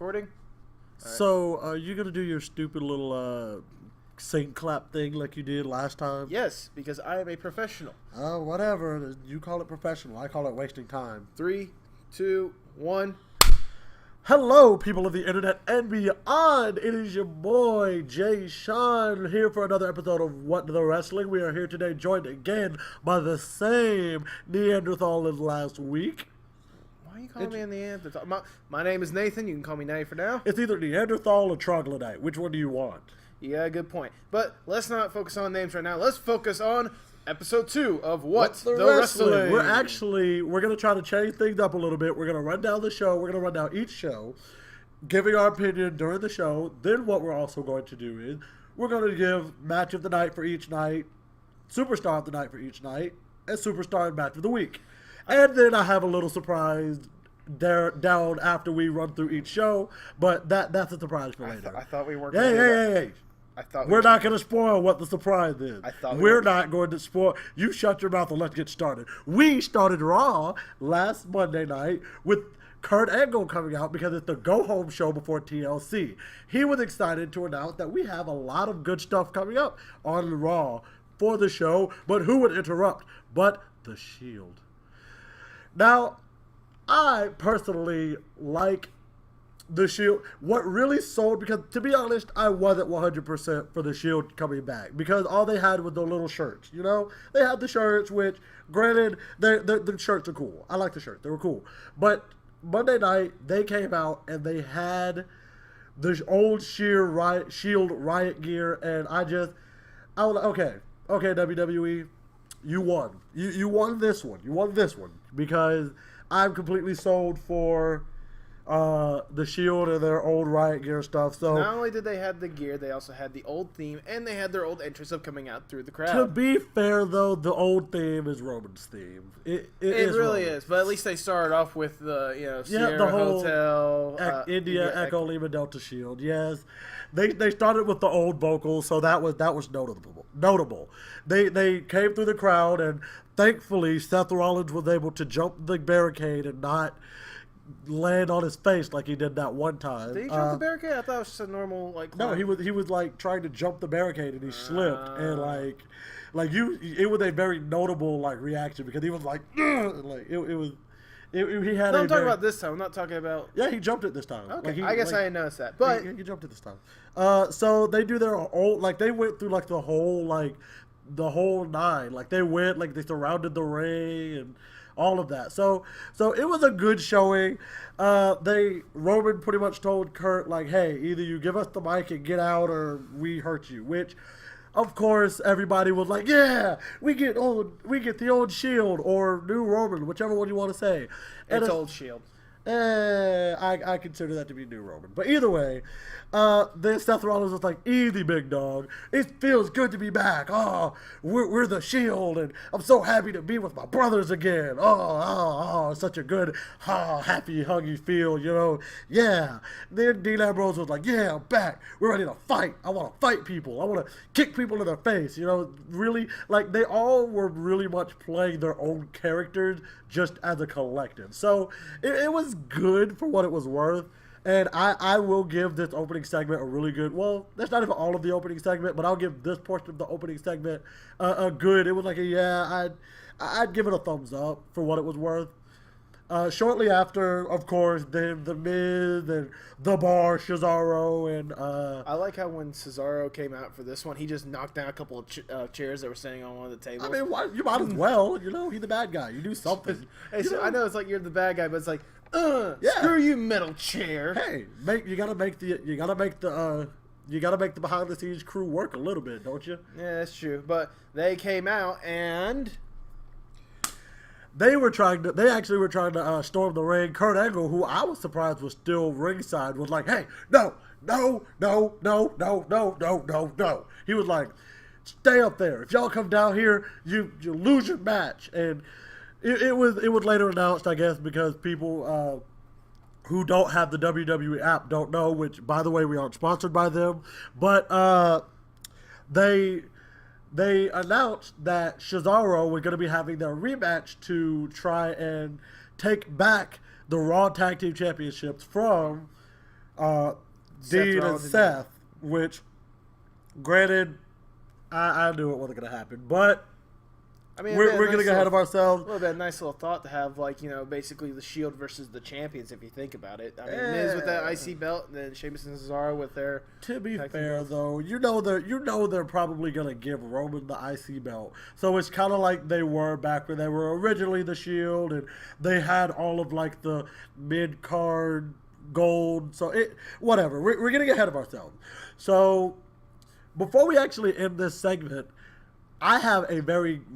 recording? So, are you going to do your stupid little sync clap thing like you did last time? Yes, because I am a professional. Whatever. You call it professional. I call it wasting time. 3, 2, 1. Hello, people of the internet and beyond. It is your boy, Jay Sean, here for another episode of What the Wrestling. We are here today joined again by the same Neanderthal as last week. Why are you calling me a Neanderthal? My name is Nathan. You can call me Nathan for now. It's either Neanderthal or Troglodyte. Which one do you want? Yeah, good point. But let's not focus on names right now. Let's focus on episode 2 of What's the Wrestling. We're going to try to change things up a little bit. We're going to run down the show. We're going to run down each show, giving our opinion during the show. Then what we're also going to do is we're going to give match of the night for each night, superstar of the night for each night, and superstar and match of the week. And then I have a little surprise down after we run through each show, but that's a surprise for later. I thought we weren't. Hey. We're not going to spoil what the surprise is. We're not going to spoil. You shut your mouth and let's get started. We started Raw last Monday night with Kurt Angle coming out because it's the go-home show before TLC. He was excited to announce that we have a lot of good stuff coming up on Raw for the show, but who would interrupt but The Shield? Now, I personally like The Shield. What really sold, because to be honest, I wasn't 100% for The Shield coming back because all they had was the little shirts, you know? They had the shirts, which, granted, the shirts are cool. I like the shirts. They were cool. But Monday night, they came out and they had the old Shield riot gear, and I was like, okay, WWE, you won. You won this one. You won this one because I'm completely sold for the Shield and their old riot gear stuff. So not only did they have the gear, they also had the old theme, and they had their old entrance of coming out through the crowd. To be fair, though, the old theme is Roman's theme. It really is. But at least they started off with the Sierra the whole Hotel, India Echo Lima Delta Shield. Yes, they started with the old vocals, so that was notable. They came through the crowd, and thankfully Seth Rollins was able to jump the barricade and not land on his face like he did that one time. Did he jump the barricade? I thought it was just a normal climb. No, he was like trying to jump the barricade and he slipped, and it was a very notable reaction because he was like, ugh! He had. No, I'm talking about this time. I'm not talking about. Yeah, he jumped it this time. Okay, I guess I didn't notice that, but he jumped it this time. So they do their old they went through the whole 9. They went they surrounded the ring and all of that. So it was a good showing. Roman pretty much told Kurt hey, either you give us the mic and get out or we hurt you, which of course everybody was like, yeah, we get the old Shield or new Roman, whichever one you want to say. And it's old Shield. I consider that to be new Roman. But either way, then Seth Rollins was like, easy, big dog. It feels good to be back. Oh, we're the Shield, and I'm so happy to be with my brothers again. Oh, such a good, happy, huggy feel, Yeah. Then Dean Ambrose was like, yeah, I'm back. We're ready to fight. I want to fight people. I want to kick people in their face. Really, they all were really much playing their own characters just as a collective. So it was good for what it was worth. And I will give this opening segment a really good, well, that's not even all of the opening segment, but I'll give this portion of the opening segment a good, it was I'd give it a thumbs up for what it was worth. Shortly after, of course, then The Miz and The Bar, Cesaro, and I like how when Cesaro came out for this one, he just knocked down a couple of chairs that were standing on one of the tables. I mean, you might as well, he's the bad guy. You do something. Hey, I know it's you're the bad guy, but it's screw you, metal chair. Hey, you gotta make the behind the scenes crew work a little bit, don't you? Yeah, that's true. But they came out and they actually were trying to storm the ring. Kurt Angle, who I was surprised was still ringside, was like, hey, no. He was like, stay up there. If y'all come down here, you lose your match. And it was later announced, I guess, because people who don't have the WWE app don't know, which, by the way, we aren't sponsored by them, but they announced that Cesaro was going to be having their rematch to try and take back the Raw Tag Team Championships from Dean and Seth, which, granted, I knew it wasn't going to happen, but I mean, we're going to get ahead of ourselves. A little bit nice little thought to have, like, basically the Shield versus the champions, if you think about it. I mean, Miz with that IC belt, and then Sheamus and Cesaro with their. To be fair, though, they're probably going to give Roman the IC belt. So it's kind of like they were back when they were originally the Shield, and they had all of, like, the mid-card gold. So whatever. We're getting ahead of ourselves. So before we actually end this segment, I have a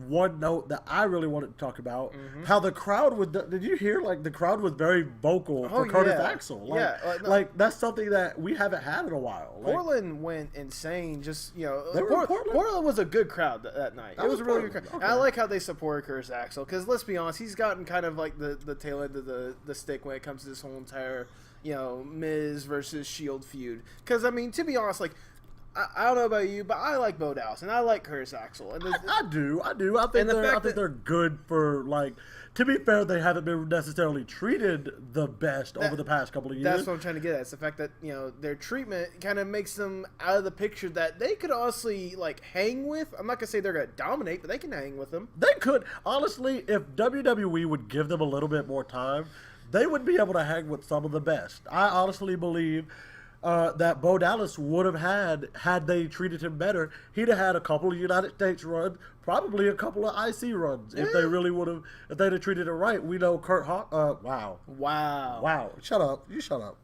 one note that I really wanted to talk about. Mm-hmm. How the crowd was. Did you hear? Like, the crowd was very vocal for Curtis Axel. Like, that's something that we haven't had in a while. Portland went insane. Just Portland was a good crowd that night. It was a really good crowd. Okay. And I like how they supported Curtis Axel because let's be honest, he's gotten kind of like the tail end of the stick when it comes to this whole entire Miz versus Shield feud. Because I mean, to be honest, like. I don't know about you, but I like Bo Dallas and I like Curtis Axel. And I do. I think they're good for, like. To be fair, they haven't been necessarily treated the best over the past couple of years. That's what I'm trying to get at. It's the fact that their treatment kind of makes them out of the picture that they could honestly hang with. I'm not gonna say they're gonna dominate, but they can hang with them. They could honestly, if WWE would give them a little bit more time, they would be able to hang with some of the best. I honestly believe. That Bo Dallas would have had they treated him better. He'd have had a couple of United States runs, probably a couple of IC runs if they really would have. If they'd have treated it right, we know wow. Shut up. You shut up.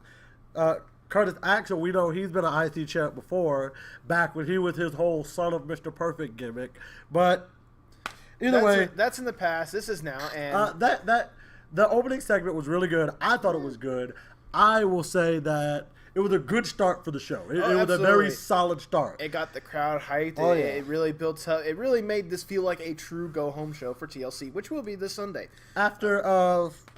Curtis Axel, we know he's been an IC champ before, back when he was his whole son of Mr. Perfect gimmick. But either way, that's in the past. This is now, and the opening segment was really good. I thought it was good. I will say that. It was a good start for the show. It was a very solid start. It got the crowd hyped. It really built up. It really made this feel like a true go-home show for TLC, which will be this Sunday. After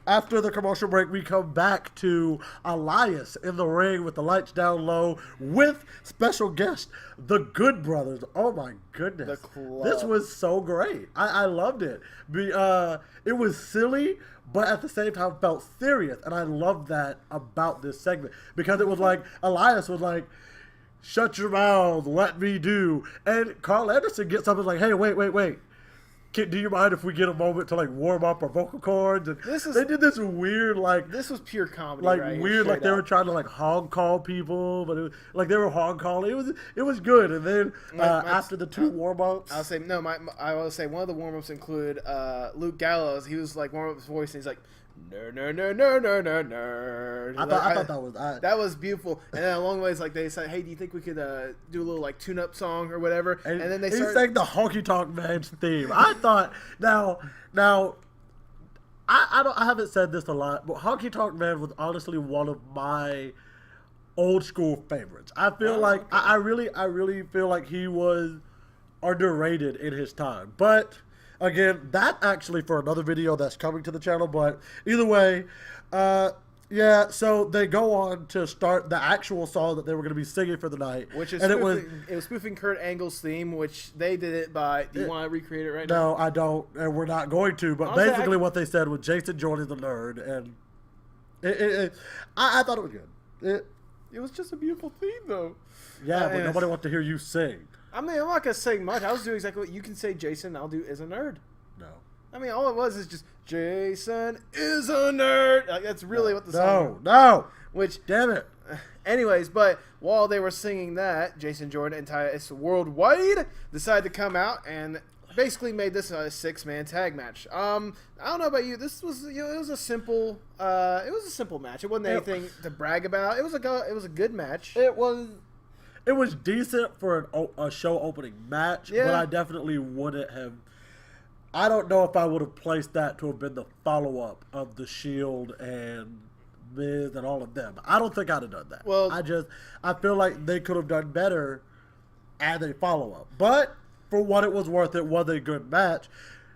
the commercial break, we come back to Elias in the ring with the lights down low with special guest, the Good Brothers. Oh, my goodness. The club. This was so great. I loved it. It was silly, but at the same time felt serious. And I loved that about this segment because it was like Elias was like, shut your mouth, let me do. And Carl Anderson gets up and is like, hey, wait. Do you mind if we get a moment to warm up our vocal cords? And they did this weird this was pure comedy, weird they were trying to hog call people, but it was, they were hog calling. It was good. And then after the two warm ups, I will say one of the warm ups include Luke Gallows. He was warm up his voice and he's like. Nerd. I thought that was beautiful. And then along the way, they said, "Hey, do you think we could do a little tune-up song or whatever?" And then they sang the Honky Tonk Man's theme. I thought now I haven't said this a lot, but Honky Tonk Man was honestly one of my old school favorites. I feel I really feel like he was underrated in his time, but. Again, that actually for another video that's coming to the channel, but either way, so they go on to start the actual song that they were going to be singing for the night. Which is it was spoofing Kurt Angle's theme, which they did it by, do you want to recreate it right now? No, I don't, and we're not going to, but basically what they said was Jason Jordan's a nerd, and I thought it was good. It was just a beautiful theme, though. Yeah, but nobody wants to hear you sing. I mean, I'm not going to say much. I was doing exactly what you can say Jason, I'll do is a nerd. No. I mean, all it was is just, Jason is a nerd. That's really what the song was. No. Which, damn it. Anyways, but while they were singing that, Jason Jordan and Titus Worldwide decided to come out and basically made this a 6-man tag match. I don't know about you. This was, it was a simple match. It wasn't anything to brag about. It was a good match. It was decent for a show opening match, but I definitely wouldn't have. I don't know if I would have placed that to have been the follow up of the Shield and Miz and all of them. I don't think I'd have done that. Well, I feel like they could have done better as a follow up. But for what it was worth, it was a good match.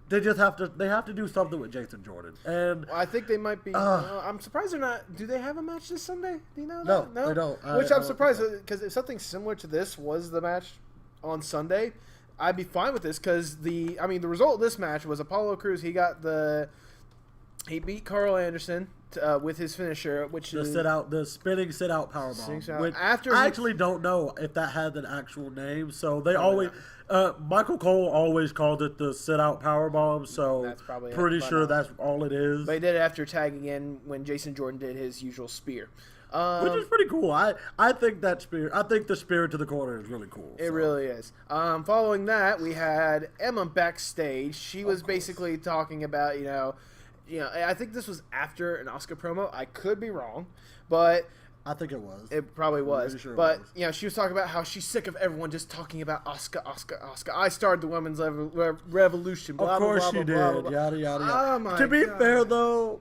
They just have to do something with Jason Jordan, and I think they might be. I'm surprised they're not. Do they have a match this Sunday? Do you know that? No, they don't. Which I'm surprised because if something similar to this was the match on Sunday, I'd be fine with this because the result of this match was Apollo Crews. He beat Carl Anderson with his finisher, which is the spinning sit out powerbomb. Which I actually don't know if that had an actual name. So they always Michael Cole always called it the sit out powerbomb. So that's probably pretty sure that's all it is. They did it after tagging in when Jason Jordan did his usual spear. Which is pretty cool. I think that spear. I think the spear to the corner is really cool. It really is. Following that, we had Emma backstage. She was basically talking about I think this was after an Asuka promo. I could be wrong, but I think it was. It probably was. Sure but she was talking about how she's sick of everyone just talking about Asuka. I started the women's revolution. Blah, of course blah, she blah, did. Blah, blah. Yada yada yada. Oh my to be God. fair, though,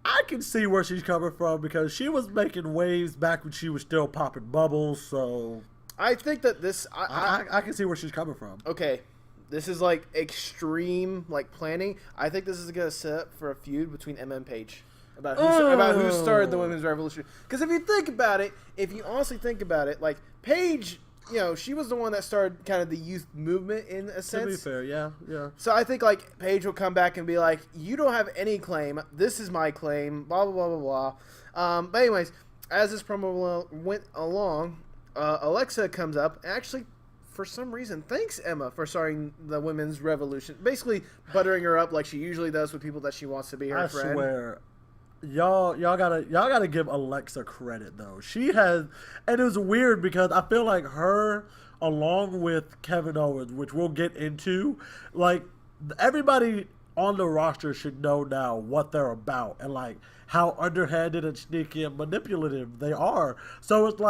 I can see where she's coming from because she was making waves back when she was still popping bubbles. So I think that this I can see where she's coming from. Okay, this is like extreme planning. I think this is gonna set up for a feud between Emma and Paige about who started the women's revolution. Because if you think about it, if you honestly think about it, Paige. She was the one that started kind of the youth movement in a sense. To be fair, yeah. So I think Paige will come back and be like, "You don't have any claim. This is my claim." Blah blah blah blah blah. But anyways, as this promo went along, Alexa comes up and actually, for some reason, thanks Emma for starting the women's revolution. Basically, buttering her up like she usually does with people that she wants to be her friend. I swear. Y'all gotta give Alexa credit though. She has, and it was weird because I feel like her, along with Kevin Owens, which we'll get into, everybody on the roster should know now what they're about and how underhanded and sneaky and manipulative they are. So it's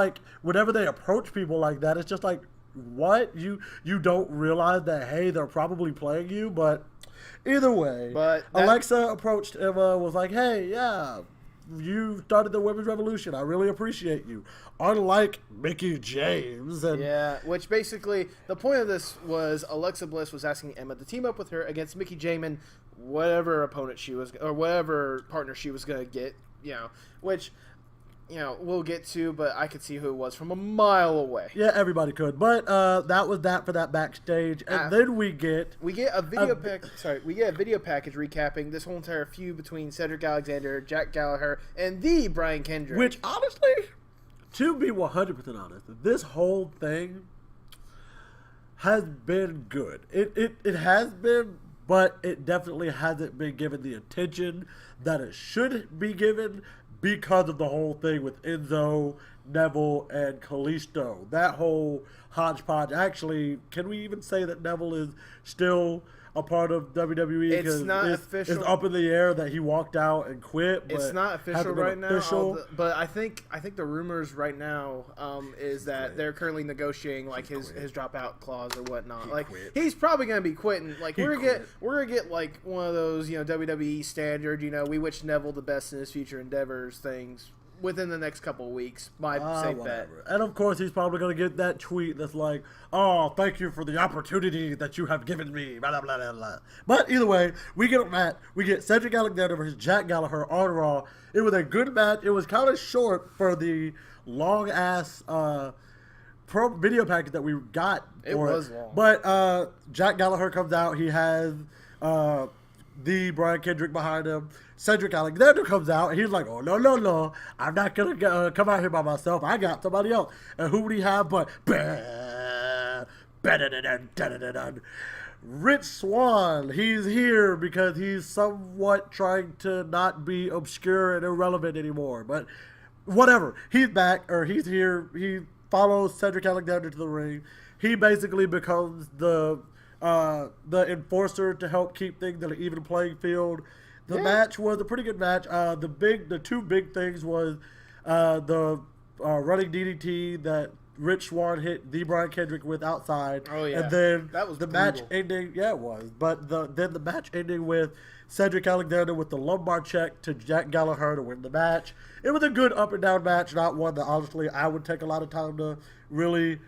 whenever they approach people like that, it's just what you don't realize that they're probably playing you, but. Either way, Alexa approached Emma, was like, "Hey, yeah, you started the women's revolution. I really appreciate you." Unlike Mickie James. Which basically, the point of this was Alexa Bliss was asking Emma to team up with her against Mickie James and whatever opponent she was, or whatever partner she was going to get, which... we'll get to, but I could see who it was from a mile away. Yeah, everybody could. But that was that for that backstage, and then we get a video package recapping this whole entire feud between Cedric Alexander, Jack Gallagher, and the Brian Kendrick. Which honestly, to be 100% honest, this whole thing has been good. It has been, but it definitely hasn't been given the attention that it should be given. Because of the whole thing with Enzo, Neville, and Kalisto. That whole hodgepodge. Actually, can we even say that Neville is still a part of WWE? It's not official. It's up in the air that he walked out and quit. But it's not official right now. But I think the rumors right now is that they're currently negotiating his dropout clause or whatnot. He's probably gonna be quitting. We're gonna get one of those WWE standard. We wish Neville the best in his future endeavors things. Within the next couple of weeks, my safe bet. And of course, he's probably going to get that tweet that's like, "Oh, thank you for the opportunity that you have given me." Blah, blah, blah, blah, blah. But either way, we get a match. We get Cedric Alexander versus Jack Gallagher on Raw. It was a good match. It was kind of short for the long ass pro video package that we got. It was long. But Jack Gallagher comes out. He has the Brian Kendrick behind him. Cedric Alexander comes out, and he's like, "Oh, no. I'm not going to come out here by myself. I got somebody else." And who would he have but Rich Swann? He's here because he's somewhat trying to not be obscure and irrelevant anymore. But whatever. He's back, or he's here. He follows Cedric Alexander to the ring. He basically becomes the enforcer to help keep things in an even playing field. The match was a pretty good match. The two big things was the running DDT that Rich Swann hit the Brian Kendrick with outside. Oh yeah, and then that was the brutal. Match ending. Yeah, it was. But then the match ending with Cedric Alexander with the lumbar check to Jack Gallagher to win the match. It was a good up and down match, not one that honestly I would take a lot of time to really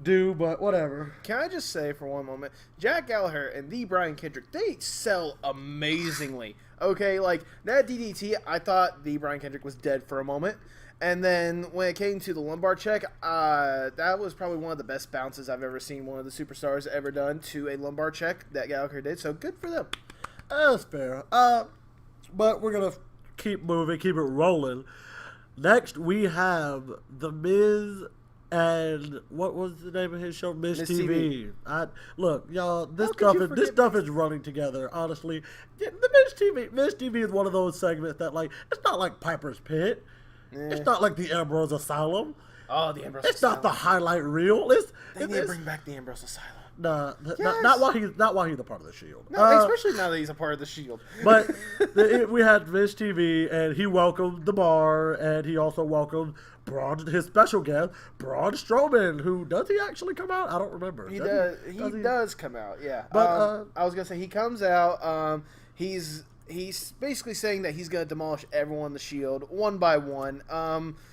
do, but whatever. Can I just say for one moment, Jack Gallagher and the Brian Kendrick, they sell amazingly. Okay, that DDT, I thought the Brian Kendrick was dead for a moment. And then when it came to the lumbar check, that was probably one of the best bounces I've ever seen one of the superstars ever done to a lumbar check that Gallagher did. So good for them. That's fair. But we're going to keep moving, keep it rolling. Next, we have The Miz and what was the name of his show? Miz TV. Look, y'all, this stuff is running together, honestly. Yeah, the Miz TV is one of those segments that, like, it's not like Piper's Pit. It's not like the Ambrose Asylum. Oh, the Ambrose Asylum. It's not the highlight reel. They need to bring back the Ambrose Asylum. Nah, not while he's a part of the Shield. No, especially now that he's a part of the Shield. But we had Miz TV, and he welcomed the bar, and he also welcomed his special guest, Braun Strowman, who does he actually come out? I don't remember. He does come out, yeah. But I was gonna say he comes out. He's basically saying that he's gonna demolish everyone in the Shield one by one.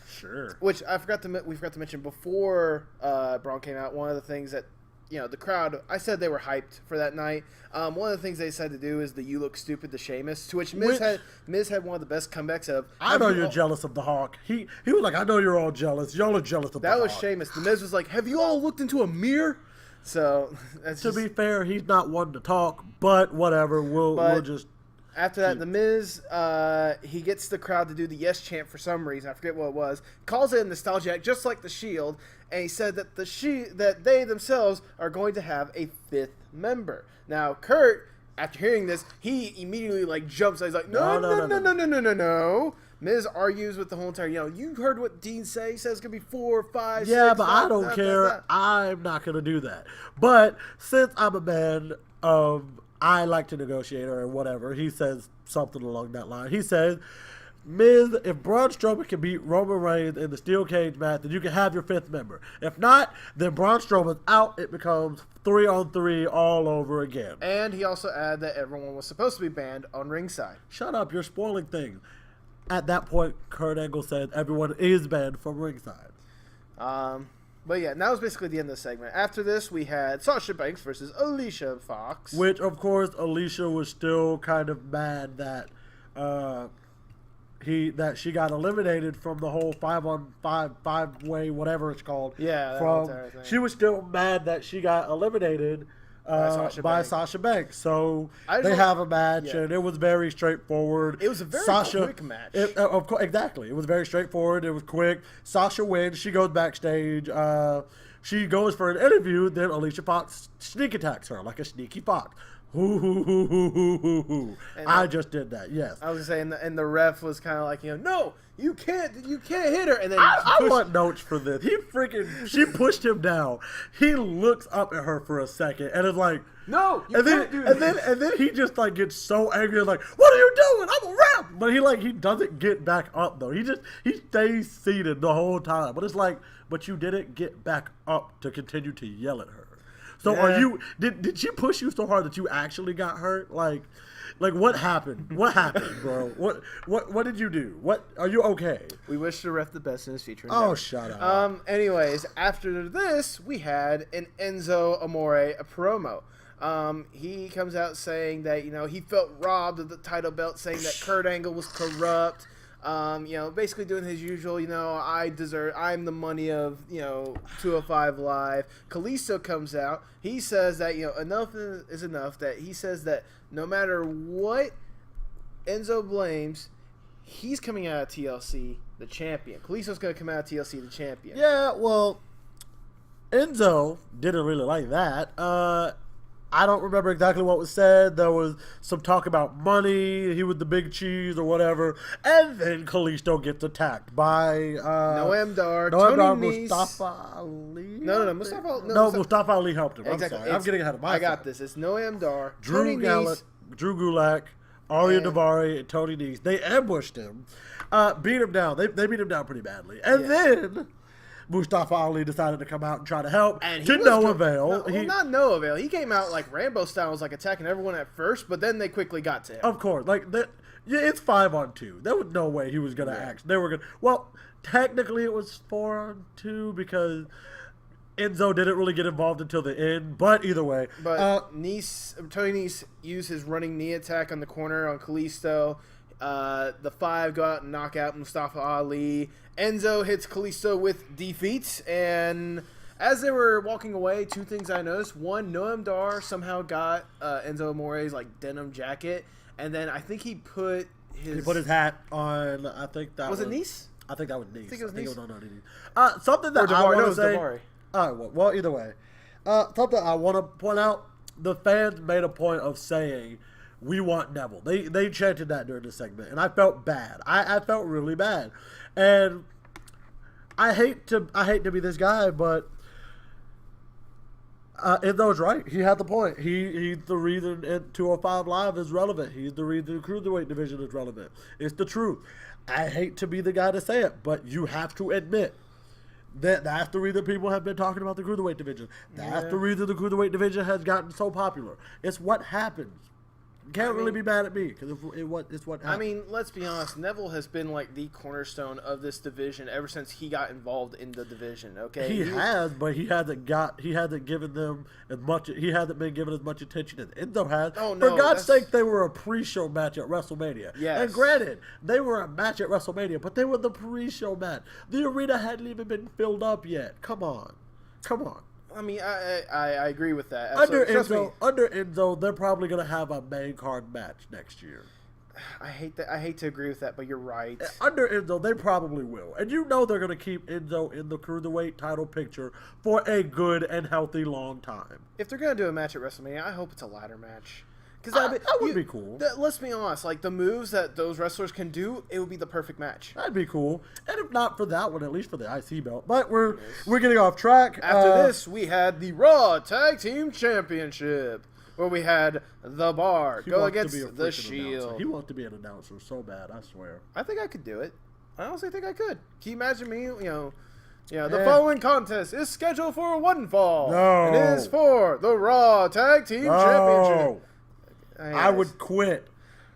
Sure. Which we forgot to mention before Braun came out. One of the things that the crowd, I said they were hyped for that night. One of the things they decided to do is the "You Look Stupid" to Sheamus, to which Miz had one of the best comebacks of. I know you're jealous of the Hawk. He was like, I know you're all jealous. Y'all are jealous of the Hawk. That was Sheamus. The Miz was like, have you all looked into a mirror? So to be fair, he's not one to talk, but whatever. We'll just. After that, The Miz, he gets the crowd to do the yes chant for some reason. I forget what it was. Calls it a nostalgia act, just like the Shield, and he said that that they themselves are going to have a 5th member. Now, Kurt, after hearing this, he immediately jumps. He's like, no. Miz argues with the whole entire. You heard what Dean said. He says it's gonna be 4, 5. Yeah, 6, but I don't care. I'm not gonna do that. But since I'm a man of. I like to negotiate or whatever. He says something along that line. He says, Miz, if Braun Strowman can beat Roman Reigns in the steel cage match, then you can have your 5th member. If not, then Braun Strowman's out. It becomes 3-on-3 all over again. And he also added that everyone was supposed to be banned on ringside. Shut up. You're spoiling things. At that point, Kurt Angle said everyone is banned from ringside. But yeah, that was basically the end of the segment. After this, we had Sasha Banks versus Alicia Fox. Which, of course, Alicia was still kind of mad that she got eliminated from the whole 5-on-5 whatever it's called. Yeah, she was still mad that she got eliminated by Sasha Banks. So they have a match, and it was very straightforward. It was a very quick match. Of course, exactly. It was very straightforward. It was quick. Sasha wins. She goes backstage. She goes for an interview. Then Alicia Fox sneak attacks her like a sneaky fox. I just did that. Yes. I was saying, and the ref was kind of like, no, you can't hit her. And then I want notes for this. She pushed him down. He looks up at her for a second and is like, no, you can't do this. And then he just gets so angry and like, what are you doing? I'm a ref. But he doesn't get back up though. He stays seated the whole time. But it's like, but you didn't get back up to continue to yell at her. So did she push you so hard that you actually got hurt? Like what happened? What happened, bro? What did you do? Are you okay? We wish the ref the best in his future. Oh, shut up. Anyways, after this, we had an Enzo Amore promo. He comes out saying that he felt robbed of the title belt, saying that Kurt Angle was corrupt. Basically doing his usual, I'm the money of, 205 Live. Kalisto comes out. He says that, enough is enough. That he says that no matter what Enzo blames, he's coming out of TLC the champion. Kalisto's going to come out of TLC the champion. Yeah, well, Enzo didn't really like that. I don't remember exactly what was said. There was some talk about money. He was the big cheese or whatever. And then Kalisto gets attacked by Noam Dar, Tony Nese. Mustafa Ali. No, Mustafa Ali helped him. Exactly. I'm sorry. I'm getting ahead of myself. I got this. It's Noam Dar, Drew Gulak, Arya Daivari, and Tony Nese. They ambushed him, beat him down. They beat him down pretty badly. And then Mustafa Ali decided to come out and try to help, and to no avail. Not no avail. He came out like Rambo style, was attacking everyone at first, but then they quickly got to him. Of course, it's 5-on-2. There was no way he was gonna act. They were gonna. Well, technically it was 4-on-2 because Enzo didn't really get involved until the end. But either way, Tony Nese used his running knee attack on the corner on Kalisto. The 5 go out and knock out Mustafa Ali. Enzo hits Kalisto with defeats, and as they were walking away, 2 things I noticed. One, Noam Dar somehow got Enzo Amore's denim jacket, and then I think he put his. He put his hat on. I think that was it Nice. I think that was Nice. I think it was Nice. Something that I want to say. Davari. All right. Well, either way, something I want to point out. The fans made a point of saying, "We want Neville." They chanted that during the segment, and I felt bad. I felt really bad, and I hate to be this guy, but Enzo's right. He had the point. He's the reason 205 Live is relevant. He's the reason the Cruiserweight division is relevant. It's the truth. I hate to be the guy to say it, but you have to admit that's the reason people have been talking about the Cruiserweight division. That's the reason the Cruiserweight division has gotten so popular. It's what happens. You can't really be mad at me because it's what happens. I mean, let's be honest. Neville has been like the cornerstone of this division ever since he got involved in the division. Okay, he has, but he hasn't given them as much. He hasn't been given as much attention as Enzo has. Oh no! For God's sake, they were a pre-show match at WrestleMania. Yes. And granted, they were a match at WrestleMania, but they were the pre-show match. The arena hadn't even been filled up yet. Come on. I mean, I agree with that. Under Enzo, they're probably going to have a main card match next year. I hate to agree with that, but you're right. Under Enzo, they probably will. And you know they're going to keep Enzo in the Cruiserweight title picture for a good and healthy long time. If they're going to do a match at WrestleMania, I hope it's a ladder match. Because that would be cool. Let's be honest, like the moves that those wrestlers can do, it would be the perfect match. That'd be cool. And if not for that one, at least for the IC belt. But we're getting off track. After this, we had the Raw Tag Team Championship, where we had The Bar go against The Shield. Announcer. He wants to be an announcer so bad, I swear. I think I could do it. I honestly think I could. Can you imagine me, the following contest is scheduled for one fall. No. And it is for the Raw Tag Team Championship. I would quit.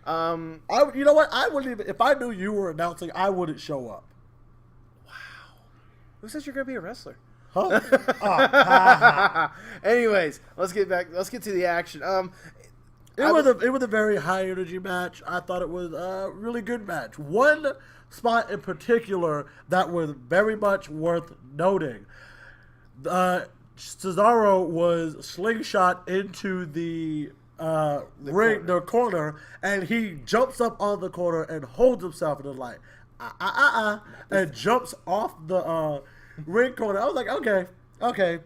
You know what? I wouldn't even. If I knew you were announcing, I wouldn't show up. Wow. Who says you're gonna be a wrestler? Huh? Anyways, let's get to the action. It was a very high energy match. I thought it was a really good match. One spot in particular that was very much worth noting. Cesaro was slingshot into the corner, and he jumps up on the corner and holds himself and is like, and jumps off the ring corner. I was like, okay,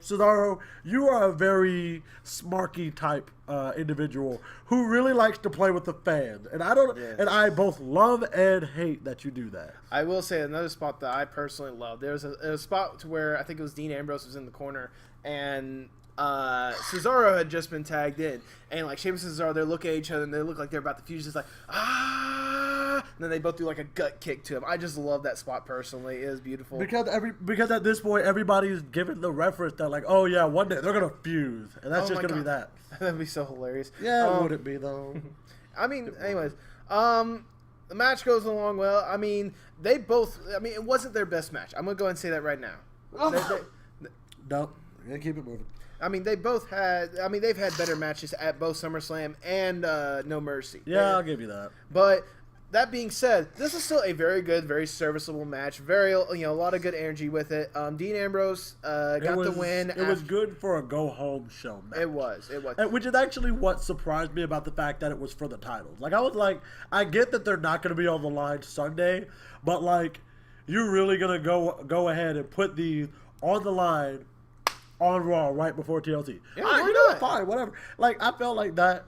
Cesaro, you are a very smarky type individual who really likes to play with the fans, and I both love and hate that you do that. I will say another spot that I personally love. There's a spot to where I think it was Dean Ambrose was in the corner, and Cesaro had just been tagged in, and like Sheamus and Cesaro, they look at each other and they look like they're about to fuse. It's like and then they both do like a gut kick to him. I just love that spot personally. It is beautiful because at this point everybody's given the reference that like, oh yeah, one day they're gonna fuse, and that's just gonna be that. That'd be so hilarious. Yeah, would it be though? I mean, anyways, the match goes along well. I mean, it wasn't their best match. I'm gonna go ahead and say that right now. No, we're gonna keep it moving. I mean, they've had better matches at both SummerSlam and No Mercy. Yeah, I'll give you that. But that being said, this is still a very good, very serviceable match. Very, a lot of good energy with it. Dean Ambrose got the win. It was good for a go-home show match. It was. Which is actually what surprised me about the fact that it was for the titles. Like, I was like, I get that they're not going to be on the line Sunday, but, like, you're really going to go ahead and put these on the line on Raw right before TLC. Yeah, why not? Fine, whatever. Like, I felt like that.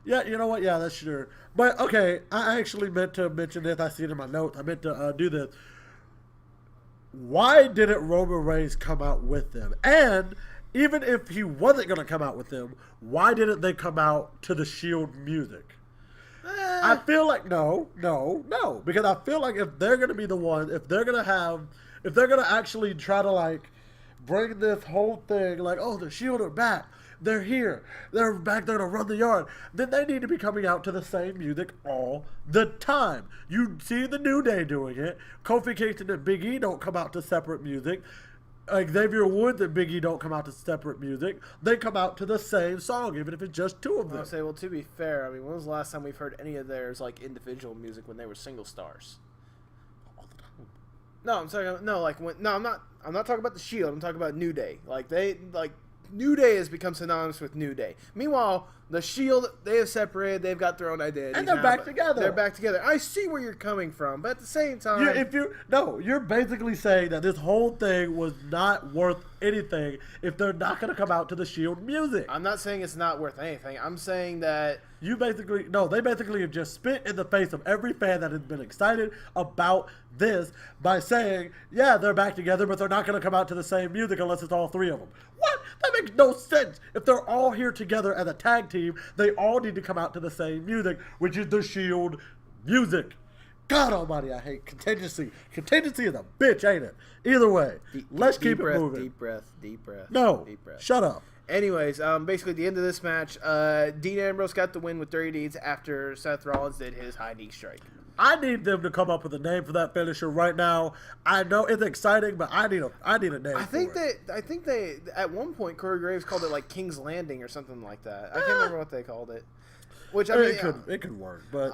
Yeah, you know what? Yeah, that's sure. But, okay, I actually meant to mention this. I see it in my notes. I meant to do this. Why didn't Roman Reigns come out with them? And even if he wasn't going to come out with them, why didn't they come out to the Shield music? I feel like, no. Because I feel like if they're going to be the ones, if they're going to actually try to, like, bring this whole thing, like, oh, the Shield are back. They're here. They're back there to run the yard. Then they need to be coming out to the same music all the time. You see the New Day doing it. Kofi Kingston and Big E don't come out to separate music. Xavier Woods and Big E don't come out to separate music. They come out to the same song, even if it's just two of them. I'll say, well, to be fair, I mean, when was the last time we've heard any of theirs, like, individual music when they were single stars? All the time. No, I'm talking. No, like when. No, I'm not talking about the Shield. I'm talking about New Day. Like New Day has become synonymous with New Day. Meanwhile, the Shield, they have separated. They've got their own identity. And they're back together. They're back together. I see where you're coming from, but at the same time... You're basically saying that this whole thing was not worth anything if they're not going to come out to the Shield music. I'm not saying it's not worth anything. I'm saying that... They basically have just spit in the face of every fan that has been excited about this by saying, yeah, they're back together, but they're not going to come out to the same music unless it's all three of them. What? That makes no sense. If they're all here together as a tag team, they all need to come out to the same music, which is the Shield music. God almighty, I hate contingency. Contingency is a bitch, ain't it? Either way, let's keep it moving. Deep breath. No, deep breath. Shut up. Anyways, basically at the end of this match, Dean Ambrose got the win with Dirty Deeds after Seth Rollins did his high knee strike. I need them to come up with a name for that finisher right now. I know it's exciting, but I need a name. I think they at one point Corey Graves called it like King's Landing or something like that. I can't remember what they called it. Which I mean, it could work, but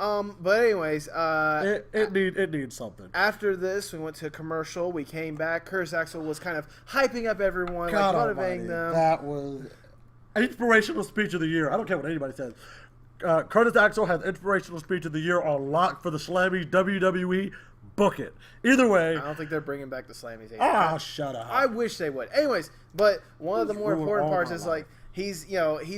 anyways, it needs something. After this, we went to a commercial. We came back. Curtis Axel was kind of hyping up everyone, like motivating them. That was inspirational speech of the year. I don't care what anybody says. Curtis Axel has inspirational speech of the year on lock for the Slammies WWE. Book it. Either way, I don't think they're bringing back the Slammies. Shut up. I wish they would. Anyways, but one of the more important parts is like. He's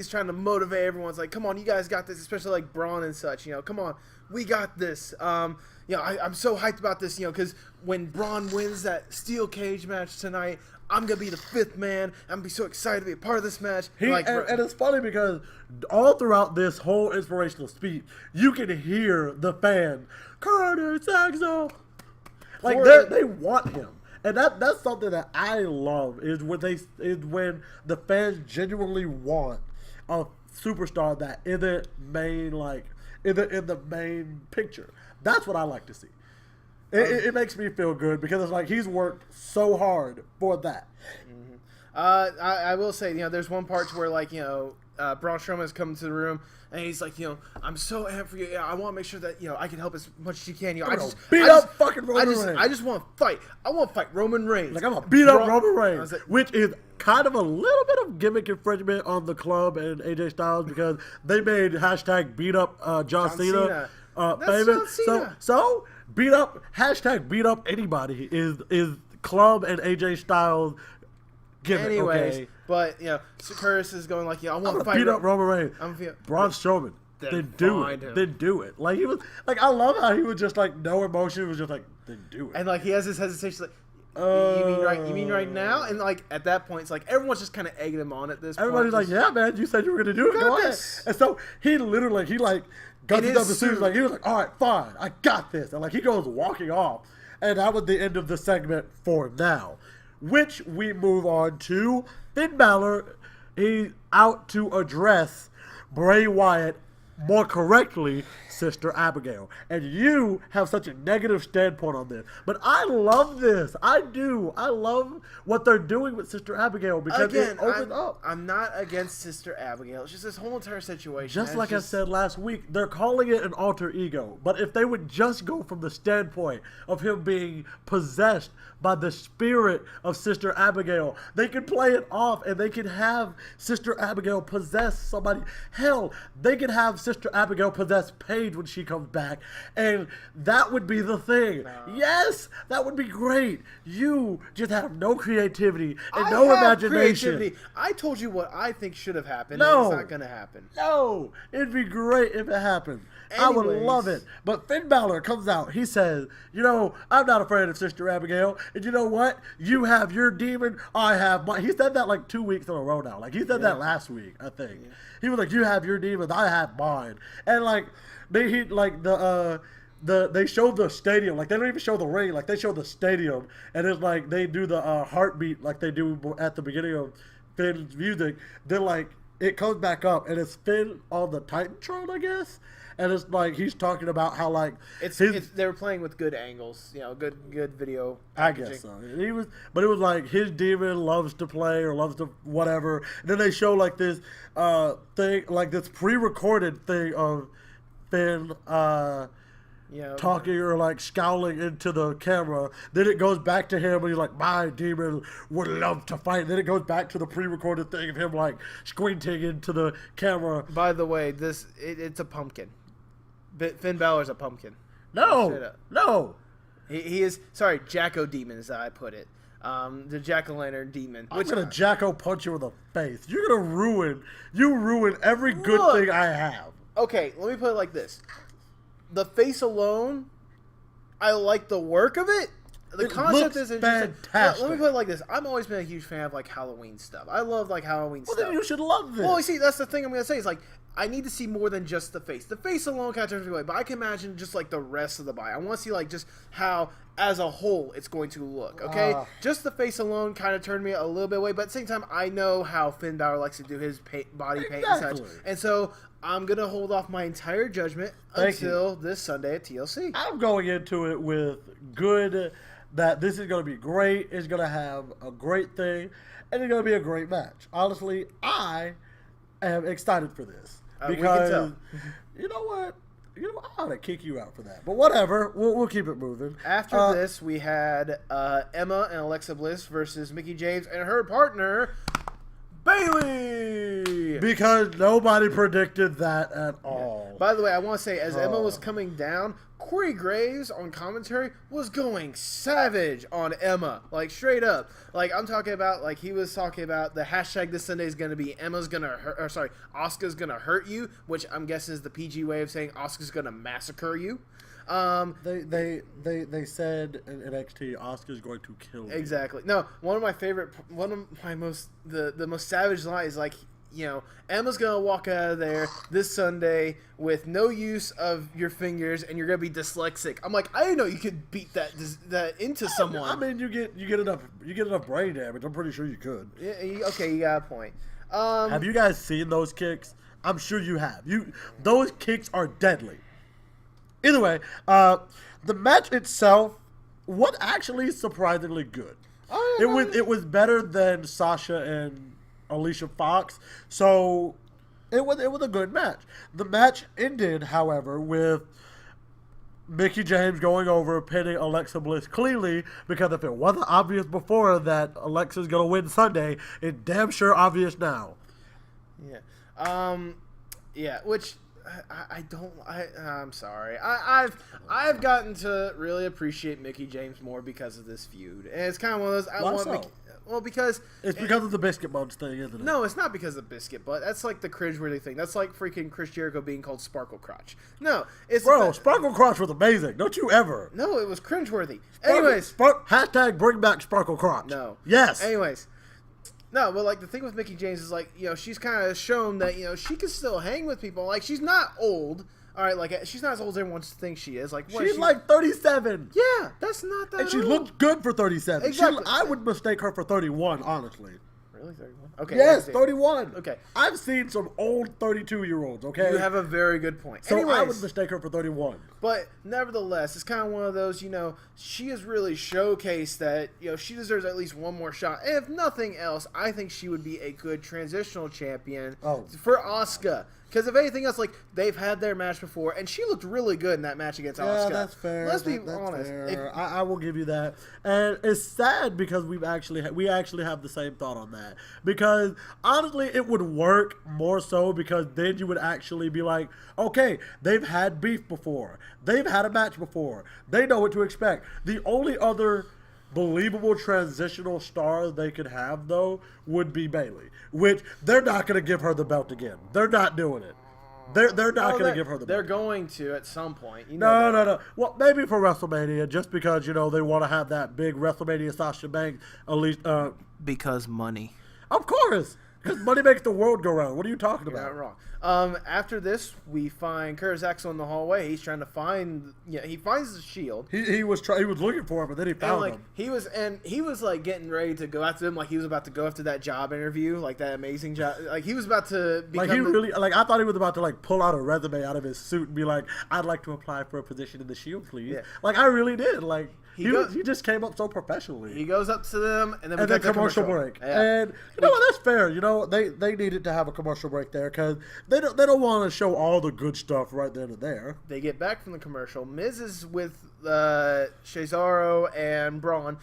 trying to motivate everyone. It's like, come on, you guys got this, especially like Braun and such. Come on, we got this. I'm so hyped about this. Because when Braun wins that steel cage match tonight, I'm gonna be the fifth man. I'm gonna be so excited to be a part of this match. And it's funny because all throughout this whole inspirational speech, you can hear the fan, Curtis Axel, like they want him. And that's something that I love is when the fans genuinely want a superstar that isn't main in the main picture. That's what I like to see. It makes me feel good because it's like he's worked so hard for that. Mm-hmm. I will say, there's one part where Braun Strowman has come to the room and he's like, I'm so amped for you. I want to make sure that I can help as much as you can. I just beat up fucking Roman Reigns. I just want to fight. I want to fight Roman Reigns. Like I'm gonna beat up Roman Reigns, which is kind of a little bit of gimmick infringement on the club and AJ Styles because they made hashtag beat up John Cena famous. So beat up hashtag beat up anybody is club and AJ Styles. Anyways, okay. But so Curtis is going like, I want to fight. Beat up Roman Reigns. Braun Strowman. Then do it. Like he was like, I love how he was just like no emotion. He was just like, then do it. And like he has this hesitation, like, you mean right now? And like at that point, it's like everyone's just kind of egging him on at this. Everybody's point. Like, yeah, man, you said you were gonna do it. Go ahead. And so he literally got his suit. Like he was like, all right, fine, I got this. And like he goes walking off, and that was the end of the segment for now. Which we move on to Finn Balor. He's out to address Bray Wyatt, more correctly, Sister Abigail. And you have such a negative standpoint on this. But I love this. I do. I love what they're doing with Sister Abigail because it opens up. I'm not against Sister Abigail. It's just this whole entire situation. Just like I said last week, they're calling it an alter ego. But if they would just go from the standpoint of him being possessed by the spirit of Sister Abigail, they could play it off and they could have Sister Abigail possess somebody. Hell, they could have Sister Abigail possess Paige when she comes back, and that would be the thing. Yes, that would be great. You just have no creativity and no imagination. Creativity. I told you what I think should have happened. No, it's not going to happen. No, it'd be great if it happened. Anyways. I would love it. But Finn Balor comes out. He says, I'm not afraid of Sister Abigail. And you know what? You have your demon. I have mine. He said that like 2 weeks in a row now. Like he said that last week, I think. Yeah. He was like, you have your demons. I have mine. And like they showed the stadium. Like they don't even show the ring. Like they show the stadium. And it's like they do the heartbeat like they do at the beginning of Finn's music. Then like it comes back up and it's Finn on the Titantron, I guess. And it's like he's talking about how like they were playing with good angles, good video packaging. I guess so. But it was like his demon loves to play or loves to whatever. And then they show like this thing, like this pre-recorded thing of Finn talking or like scowling into the camera. Then it goes back to him and he's like, my demon would love to fight. Then it goes back to the pre-recorded thing of him like squinting into the camera. By the way, it's a pumpkin. Finn Balor's a pumpkin. No. He is, sorry, Jacko Demon is how I put it. The Jack-o'-lantern demon. I'm going to Jacko punch you in the face. You're going to ruin every good thing I have. Okay, let me put it like this. The face alone, I like the work of it. The concept is interesting. Fantastic. Let me put it like this. I've always been a huge fan of like Halloween stuff. I love like Halloween stuff. Well, then you should love this. Well, you see, that's the thing I'm going to say. Is like, I need to see more than just the face. The face alone kind of turns me away, but I can imagine just like the rest of the body. I want to see like just how, as a whole, it's going to look. Okay, just the face alone kind of turned me a little bit away, but at the same time, I know how Finn Balor likes to do his body paint and such, and so I'm gonna hold off my entire judgment until this Sunday at TLC. I'm going into it with good. That this is going to be great. It's going to have a great thing, and it's going to be a great match. Honestly, I am excited for this because you know what? I ought to kick you out for that. But whatever, we'll keep it moving. After this, we had Emma and Alexa Bliss versus Mickie James and her partner Bayley. Because nobody predicted that at all. By the way, I want to say, as Emma was coming down, Corey Graves on commentary was going savage on Emma, like straight up. Like I'm talking about, like he was talking about the hashtag this Sunday is going to be Emma's going to hurt, or sorry, Asuka's going to hurt you, which I'm guessing is the PG way of saying Asuka's going to massacre you. They said in NXT Asuka's going to kill you. Exactly. No, one of my most the most savage line is like, you know, Emma's going to walk out of there this Sunday with no use of your fingers and you're going to be dyslexic. I'm like, I didn't know you could beat that into someone. I mean, you get enough brain damage. I'm pretty sure you could. Yeah, okay, you got a point. Have you guys seen those kicks? I'm sure you have. Those kicks are deadly. Either way, the match itself was actually surprisingly good. It was better than Sasha and Alicia Fox, so it was a good match. The match ended, however, with Mickie James going over, pinning Alexa Bliss cleanly, because if it wasn't obvious before that Alexa's going to win Sunday, it's damn sure obvious now. Yeah. Which I'm sorry. I've gotten to really appreciate Mickie James more because of this feud, and it's kind of one of those. Because it's because of the biscuit buns thing, isn't it? No, it's not because of biscuit butt. That's like the cringeworthy thing. That's like freaking Chris Jericho being called Sparkle Crotch. No, it's Sparkle Crotch was amazing. Don't you ever? No, it was cringeworthy. Anyways, hashtag bring back Sparkle Crotch. No. Yes. Anyways. No, but like the thing with Mickie James is like, you know, she's kind of shown that, you know, she can still hang with people. Like, she's not old. All right, like she's not as old as everyone thinks she is. Like, she's like 37. Yeah, that's not that. And she looked good for 37. Exactly. I would mistake her for 31, honestly. Really, 31? Okay. Yes, 31. Okay. I've seen some old 32-year-olds. Okay. You have a very good point. So anyways, I would mistake her for 31. But nevertheless, it's kind of one of those. You know, she has really showcased that, you know, she deserves at least one more shot. And if nothing else, I think she would be a good transitional champion for Asuka. Because if anything else, like, they've had their match before, and she looked really good in that match against Asuka. Yeah, that's fair. Let's be honest. I will give you that. And it's sad because we actually have the same thought on that. Because, honestly, it would work more so because then you would actually be like, okay, they've had beef before. They've had a match before. They know what to expect. The only other believable transitional star they could have, though, would be Bayley, which they're not going to give her the belt again. They're not doing it. They're not going to give her the belt. They're going to at some point. You know no. Well, maybe for WrestleMania, just because, you know, they want to have that big WrestleMania Sasha Banks. Because money. Of course. Because money makes the world go round. What are you talking about? You're not wrong. After this, we find Curtis Axel in the hallway. He's trying to find. Yeah, he finds the Shield. He was looking for him, but then he found him. He was like getting ready to go after him, like he was about to go after that job interview, like that amazing job. Like he was about to become. I thought he was about to like pull out a resume out of his suit and be like, "I'd like to apply for a position in the Shield, please." Yeah. Like I really did. Like He just came up so professionally. He goes up to them, and then we get the commercial break. Yeah. And you know what? That's fair. You know, they needed to have a commercial break there because they don't want to show all the good stuff right then and there. They get back from the commercial. Miz is with Cesaro and Braun.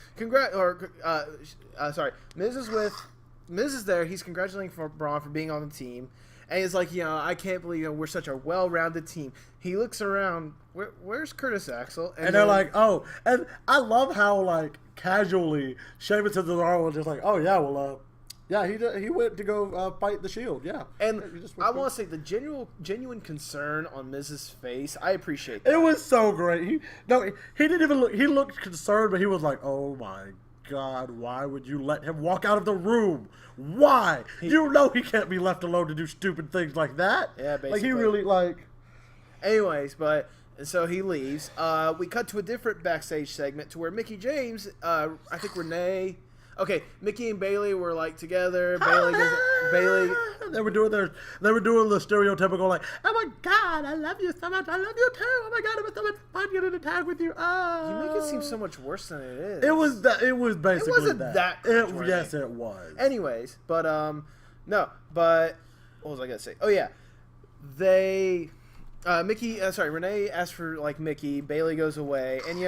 Miz is there. He's congratulating Braun for being on the team. And he's like, I can't believe we're such a well-rounded team. He looks around. Where's Curtis Axel? And they're like, oh. And I love how, like, casually, Sheamus and Cesaro was just like, oh, yeah, well, he went to go fight the Shield, yeah. And I want to say the genuine concern on Miz's face, I appreciate that. It was so great. He didn't even look. He looked concerned, but he was like, oh, my God, why would you let him walk out of the room? Why? You know he can't be left alone to do stupid things like that. Yeah, basically. Like, he really, like... Anyways, so he leaves. We cut to a different backstage segment to where Mickie James, I think Renee... Okay, Mickey and Bailey were like together. Bailey. They were doing the stereotypical like, oh my God, I love you so much. I love you too. Oh my God, it was so much fun getting to tag with you. Oh. You make it seem so much worse than it is. It was basically it wasn't that. Yes, it was. Anyways, but what was I gonna say? Oh yeah, Renee asked for like Mickey. Bailey goes away, and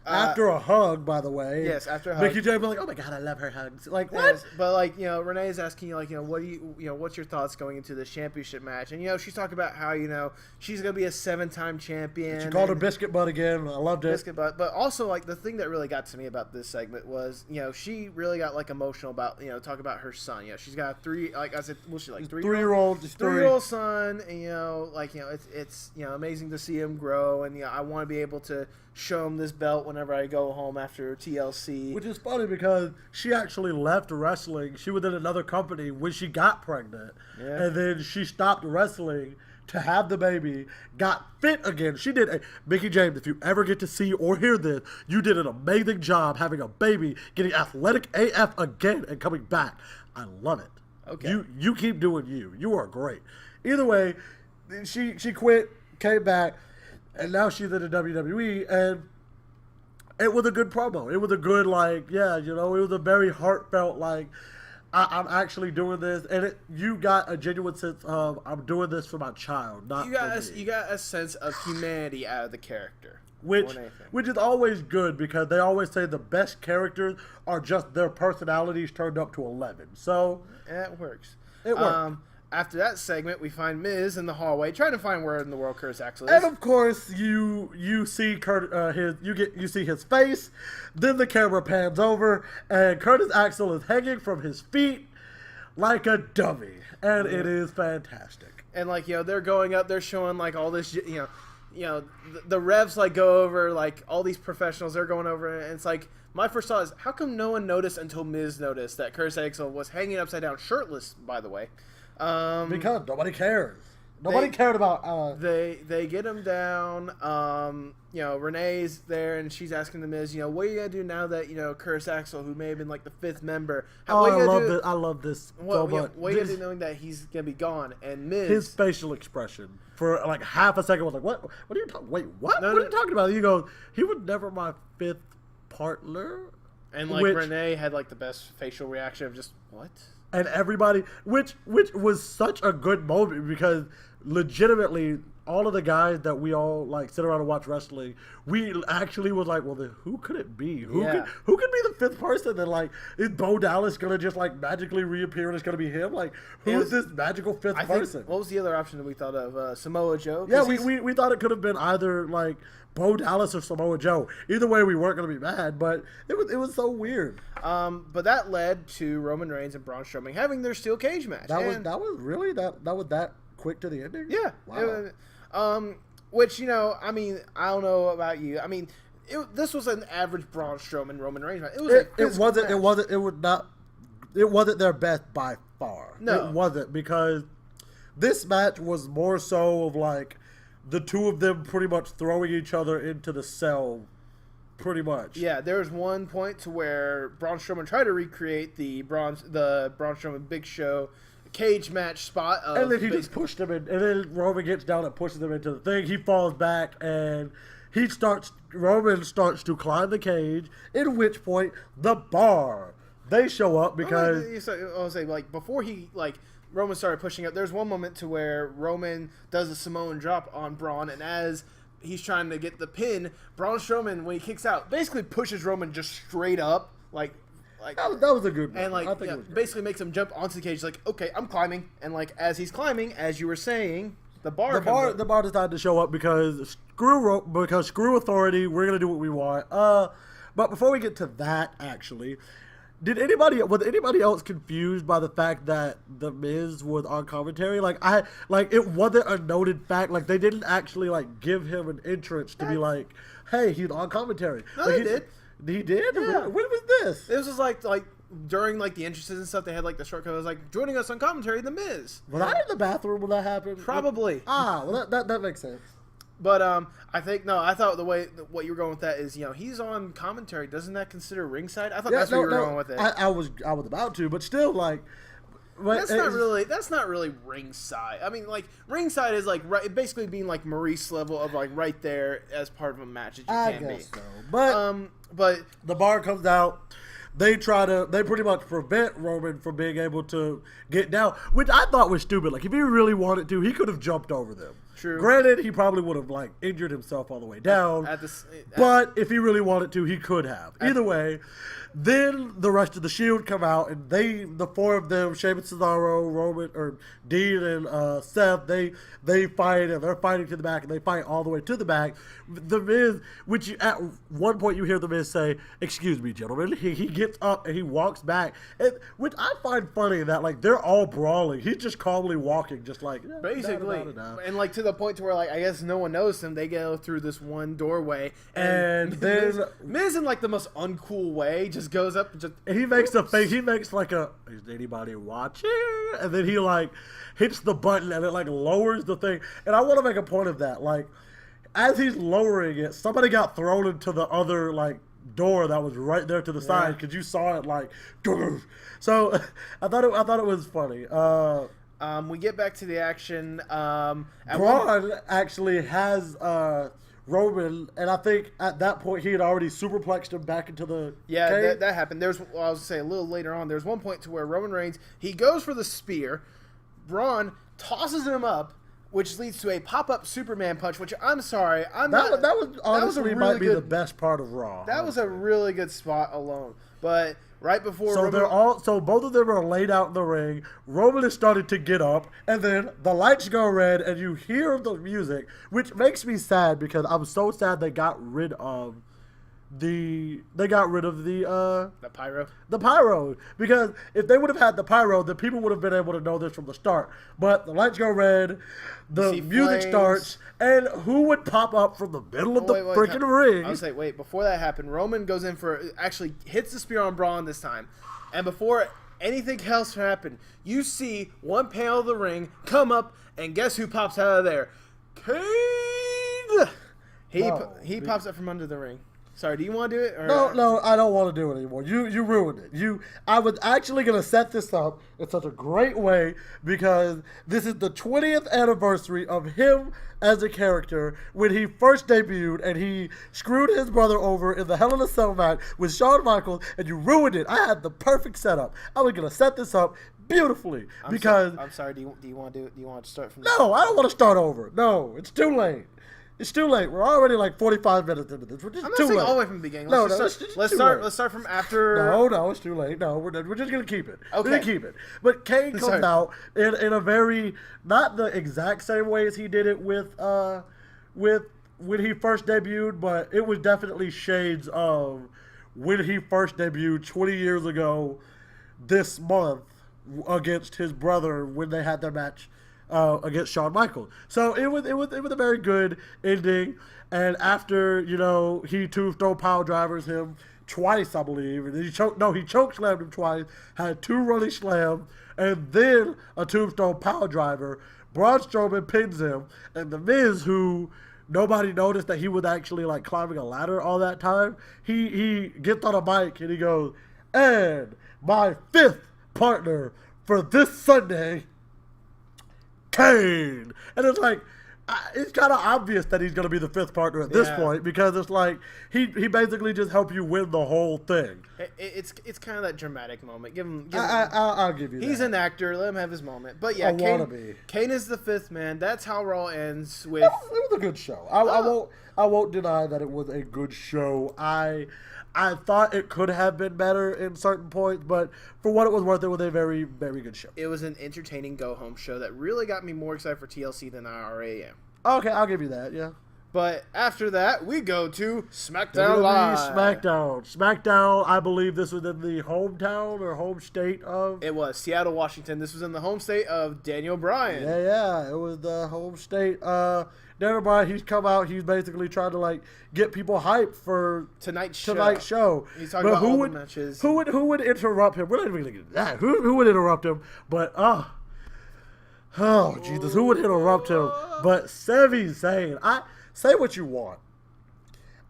after a hug, by the way. Yes, after a hug. Mickey James was like, "Oh my God, I love her hugs." Like what? Yes, but like Renee is asking you like what do you what's your thoughts going into this championship match? And she's talking about how she's gonna be a 7-time champion. She called her Biscuit Butt again. I loved it. Biscuit Butt, but also like the thing that really got to me about this segment was she really got like emotional about talk about her son. She's got a 3-year-old son, and it's amazing to see him grow, and I want to be able to show him this belt whenever I go home after TLC. Which is funny because she actually left wrestling. She was in another company when she got pregnant. Yeah. And then she stopped wrestling to have the baby, got fit again. She did Mickie James, if you ever get to see or hear this, you did an amazing job having a baby, getting athletic AF again and coming back. I love it. Okay. You keep doing you. You are great. Either way, she quit, came back, and now she's in the WWE, and it was a good promo. It was a good, it was a very heartfelt, I'm actually doing this, and you got a genuine sense of, I'm doing this for my child, not you got a sense of humanity out of the character. Which is always good, because they always say the best characters are just their personalities turned up to 11. So it works. It works. After that segment, we find Miz in the hallway trying to find where in the world Curtis Axel is. And of course, you see you see his face. Then the camera pans over, and Curtis Axel is hanging from his feet like a dummy, and it is fantastic. And they're going up, they're showing all this, the refs go over all these professionals. They're going over, and it's my first thought is, how come no one noticed until Miz noticed that Curtis Axel was hanging upside down, shirtless, by the way. Because nobody cares. Nobody cared about. They get him down. Renee's there, and she's asking the Miz, what are you gonna do now that Curtis Axel, who may have been the 5th member? I love this so much. What are you gonna do knowing that he's gonna be gone? And Miz, his facial expression for half a second was like, what? What are you talking? Wait, what? What are you talking about? He goes, he was never my 5th partner. And Renee had the best facial reaction of just what? And everybody, which was such a good moment, because legitimately all of the guys that we all sit around and watch wrestling, we actually was well, then who could it be? Who could be the 5th person? And is Bo Dallas gonna just magically reappear and it's gonna be him? Who's this magical 5th person? What was the other option that we thought of? Samoa Joe? Yeah, we thought it could have been either Bo Dallas or Samoa Joe. Either way, we weren't gonna be mad, but it was so weird. But that led to Roman Reigns and Braun Strowman having their steel cage match. That was really that was that quick to the ending? Yeah. Wow. Which I don't know about you. This was an average Braun Strowman Roman Reigns match. It wasn't their best by far. No, it wasn't, because this match was more so of the two of them pretty much throwing each other into the cell, pretty much. Yeah, there was one point to where Braun Strowman tried to recreate the Braun Strowman Big Show cage match spot. And then he just pushed him in, and then Roman gets down and pushes him into the thing. He falls back, and Roman starts to climb the cage, in which point the Bar, they show up because... I'll say, like, before Roman started pushing up, there's one moment to where Roman does a Samoan drop on Braun, and as he's trying to get the pin, Braun Strowman, when he kicks out, basically pushes Roman just straight up, like that was a good one. And, like, basically makes him jump onto the cage, like, okay, I'm climbing, and, like, as he's climbing, as you were saying... The bar decided to show up because screw authority. We're gonna do what we want. But before we get to that, actually, was anybody else confused by the fact that the Miz was on commentary? It wasn't a noted fact. Like, they didn't actually give him an entrance to be like, hey, he's on commentary. No, they did. He did. Yeah. When was this? It was just like during the entrances and stuff, they had the shortcut. It was like, joining us on commentary, The Miz. Was I in the bathroom when that happened? Probably. Well, that makes sense. But I thought what you were going with that is, he's on commentary. Doesn't that consider ringside? I thought that's where you were going with it. I was about to, but still, that's not really ringside. I mean, ringside is basically being Maurice level of right there as part of a match that you can be. So. But the Bar comes out. They pretty much prevent Roman from being able to get down, which I thought was stupid. Like, if he really wanted to, he could have jumped over them. True. Granted, he probably would have injured himself all the way down. But if he really wanted to, he could have. Either way, then the rest of the Shield come out, and the four of them, Sheamus, Cesaro, Roman, or Dean, and Seth, they fight, and they're fighting to the back, and they fight all the way to the back. The Miz, which at one point you hear the Miz say, "Excuse me, gentlemen." He gets up and he walks back, which I find funny that they're all brawling. He's just calmly walking, just basically, and to the point to where I guess no one knows him. They go through this one doorway, and then Miz in the most uncool way just goes up and he makes a face. He makes is anybody watching? And then he hits the button and it lowers the thing. And I want to make a point of that. As he's lowering it, somebody got thrown into the other door that was right there to the side because you saw it so I thought it was funny. We get back to the action. Braun actually has Roman, and I think at that point he had already superplexed him back into the cage. That happened. I was going to say a little later on, there's one point to where Roman Reigns, he goes for the spear. Braun tosses him up, which leads to a pop-up Superman punch, which I'm sorry. That was honestly might be the best part of Raw. That was a really good spot alone. But right before so both of them are laid out in the ring. Roman is starting to get up, and then the lights go red, and you hear the music, which makes me sad because I'm so sad they got rid of the pyro. The pyro, because if they would have had the pyro, then people would have been able to know this from the start. But the lights go red, the music starts, and who would pop up from the middle of the freaking ring? I was like, before that happened, Roman goes in actually hits the spear on Braun this time, and before anything else happened, you see one panel of the ring come up, and guess who pops out of there? Kane. He pops up from under the ring. Sorry, do you want to do it? Or? No, I don't want to do it anymore. You ruined it. I was actually going to set this up in such a great way because this is the 20th anniversary of him as a character when he first debuted and he screwed his brother over in the Hell in a Cell match with Shawn Michaels, and you ruined it. I had the perfect setup. I was going to set this up beautifully because... I'm sorry, do you want to do it? Do you want to start from... No, I don't want to start over. No, it's too late. It's too late. We're already 45 minutes into this. We're just I'm not too saying late. all the way from the beginning. Let's start from after. No, it's too late. No, we're just gonna keep it. Okay. We're gonna keep it. But Kane comes out in a very not the exact same way as he did it with when he first debuted, but it was definitely shades of when he first debuted 20 years ago this month against his brother when they had their match. Against Shawn Michaels. So it was a very good ending. And after, he tombstone power drivers him twice, I believe. And he choke slammed him twice, had 2 running slams, and then a tombstone power driver. Braun Strowman pins him, and The Miz, who nobody noticed that he was actually climbing a ladder all that time, he gets on a mic and he goes, "And my 5th partner for this Sunday, Kane." And it's it's kind of obvious that he's going to be the fifth partner at this point because it's like he basically just helped you win the whole thing. It's kind of that dramatic moment. Give him I'll give you that. He's an actor. Let him have his moment. But yeah, Kane is the fifth man. That's how Raw ends with... It was a good show. I won't deny that it was a good show. I thought it could have been better in certain points, but for what it was worth, it was a very, very good show. It was an entertaining go-home show that really got me more excited for TLC than I already am. Okay, I'll give you that, yeah. But after that, we go to SmackDown Live. SmackDown, I believe this was in the hometown or home state of... It was Seattle, Washington. This was in the home state of Daniel Bryan. Yeah. It was the home state. Daniel Bryan, he's come out. He's basically trying to, like, get people hyped for tonight's show. He's talking about all the matches. Who would interrupt him? We're not even going to get into that. Who would interrupt him? But, Jesus, who would interrupt him? But Sami Zayn, say what you want.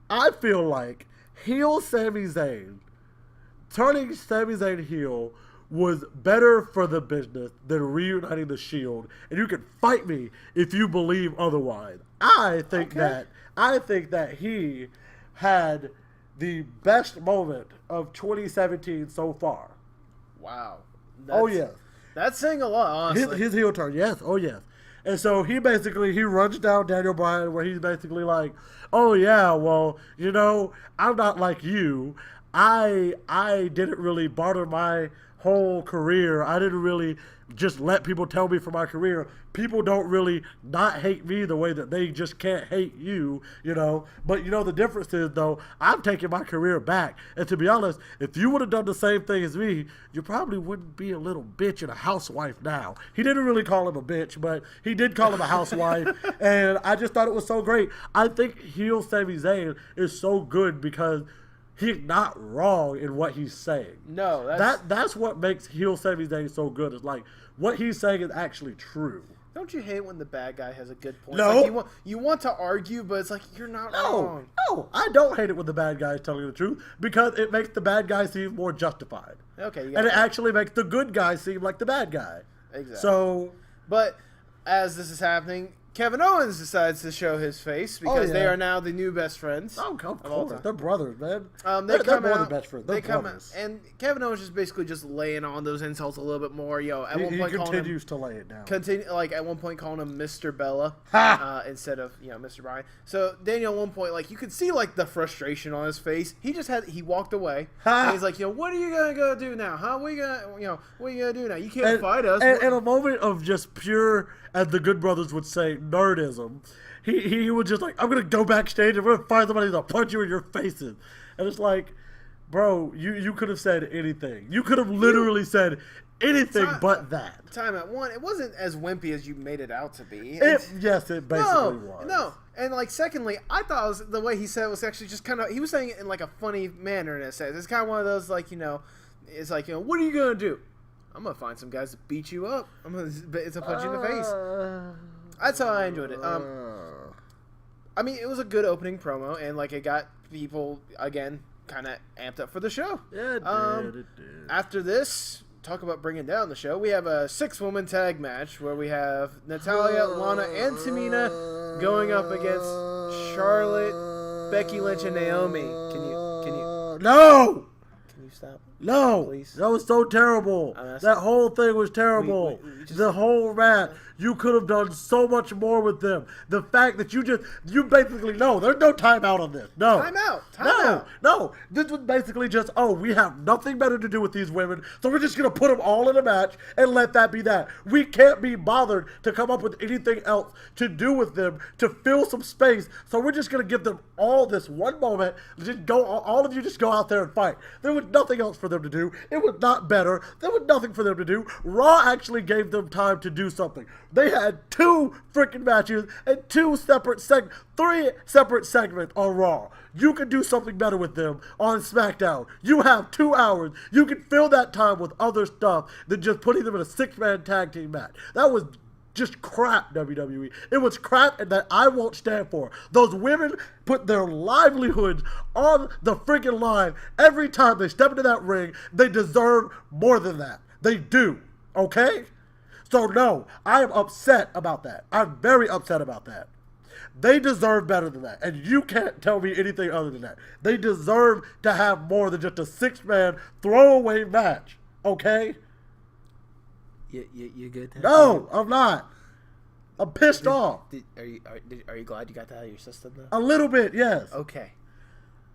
I feel like heel Sami Zayn, turning Sami Zayn heel was better for the business than reuniting the Shield. And you can fight me if you believe otherwise. I think that he had the best moment of 2017 so far. Wow. Yes. That's saying a lot, honestly. His heel turn, yes. Oh, yes. And so he runs down Daniel Bryan where he's basically like, oh, yeah, well, you know, I'm not like you. I didn't really barter my whole career. I didn't really just let people tell me for my career. People don't really not hate me the way that they just can't hate you, you know. But, you know, the difference is, though, I'm taking my career back. And to be honest, if you would have done the same thing as me, you probably wouldn't be a little bitch and a housewife now. He didn't really call him a bitch, but he did call him a housewife. And I just thought it was so great. I think heel Sami Zayn is so good because he's not wrong in what he's saying. No, that's what makes heel Sami Zayn so good. It's like what he's saying is actually true. Don't you hate when the bad guy has a good point? No. Like you want to argue, but it's like you're not wrong. No, I don't hate it when the bad guy is telling the truth because it makes the bad guy seem more justified. Okay. And it actually makes the good guy seem like the bad guy. Exactly. So, but as this is happening, Kevin Owens decides to show his face because they are now the new best friends. Oh, of course. They're brothers, man. They're more than best friends. They're brothers. And Kevin Owens is basically just laying on those insults a little bit more. At one point, he continues to lay it down. At one point, calling him Mr. Bella instead of Mr. Bryan. So Daniel, at one point, like you could see like the frustration on his face. He walked away. And he's like, what are you gonna go do now? What are you gonna do now? You can't fight us. And in a moment of just pure, as the Good Brothers would say, nerdism, he was just like, I'm gonna go backstage and we're gonna find somebody to punch you in your faces. And it's like, bro, you could have said anything. You could have literally said anything but that. Time at one, it wasn't as wimpy as you made it out to be. Yes, it basically was. No, and like secondly, I thought the way he said it was actually just kind of, he was saying it in like a funny manner in a sense. It's kind of one of those like, it's like, what are you gonna do? I'm gonna find some guys to beat you up. It's a punch in the face. That's how I enjoyed it. I mean, it was a good opening promo, and like it got people again kind of amped up for the show. Yeah, it did. After this, talk about bringing down the show. We have a 6-woman tag match where we have Natalya, Lana, and Tamina going up against Charlotte, Becky Lynch, and Naomi. Can you? No. Can you stop? No, please? That was so terrible. That whole thing was terrible. The whole match. You could have done so much more with them. The fact that you basically, no, there's no timeout on this. No. Timeout. No. This was basically just, we have nothing better to do with these women, so we're just going to put them all in a match and let that be that. We can't be bothered to come up with anything else to do with them to fill some space, so we're just going to give them all this one moment. All of you just go out there and fight. There was nothing else for them to do. It was not better. There was nothing for them to do. Raw actually gave them time to do something. They had 2 freaking matches and 3 separate segments on Raw. You could do something better with them on SmackDown. You have 2 hours. You can fill that time with other stuff than just putting them in a 6-man tag team match. That was just crap, WWE. It was crap, and that I won't stand for. Those women put their livelihoods on the freaking line every time they step into that ring. They deserve more than that. They do. Okay? So, no, I am upset about that. I'm very upset about that. They deserve better than that. And you can't tell me anything other than that. They deserve to have more than just a 6-man throwaway match. Okay? You good? No, I'm not. I'm pissed off. Are you glad you got that out of your system, though? A little bit, yes. Okay.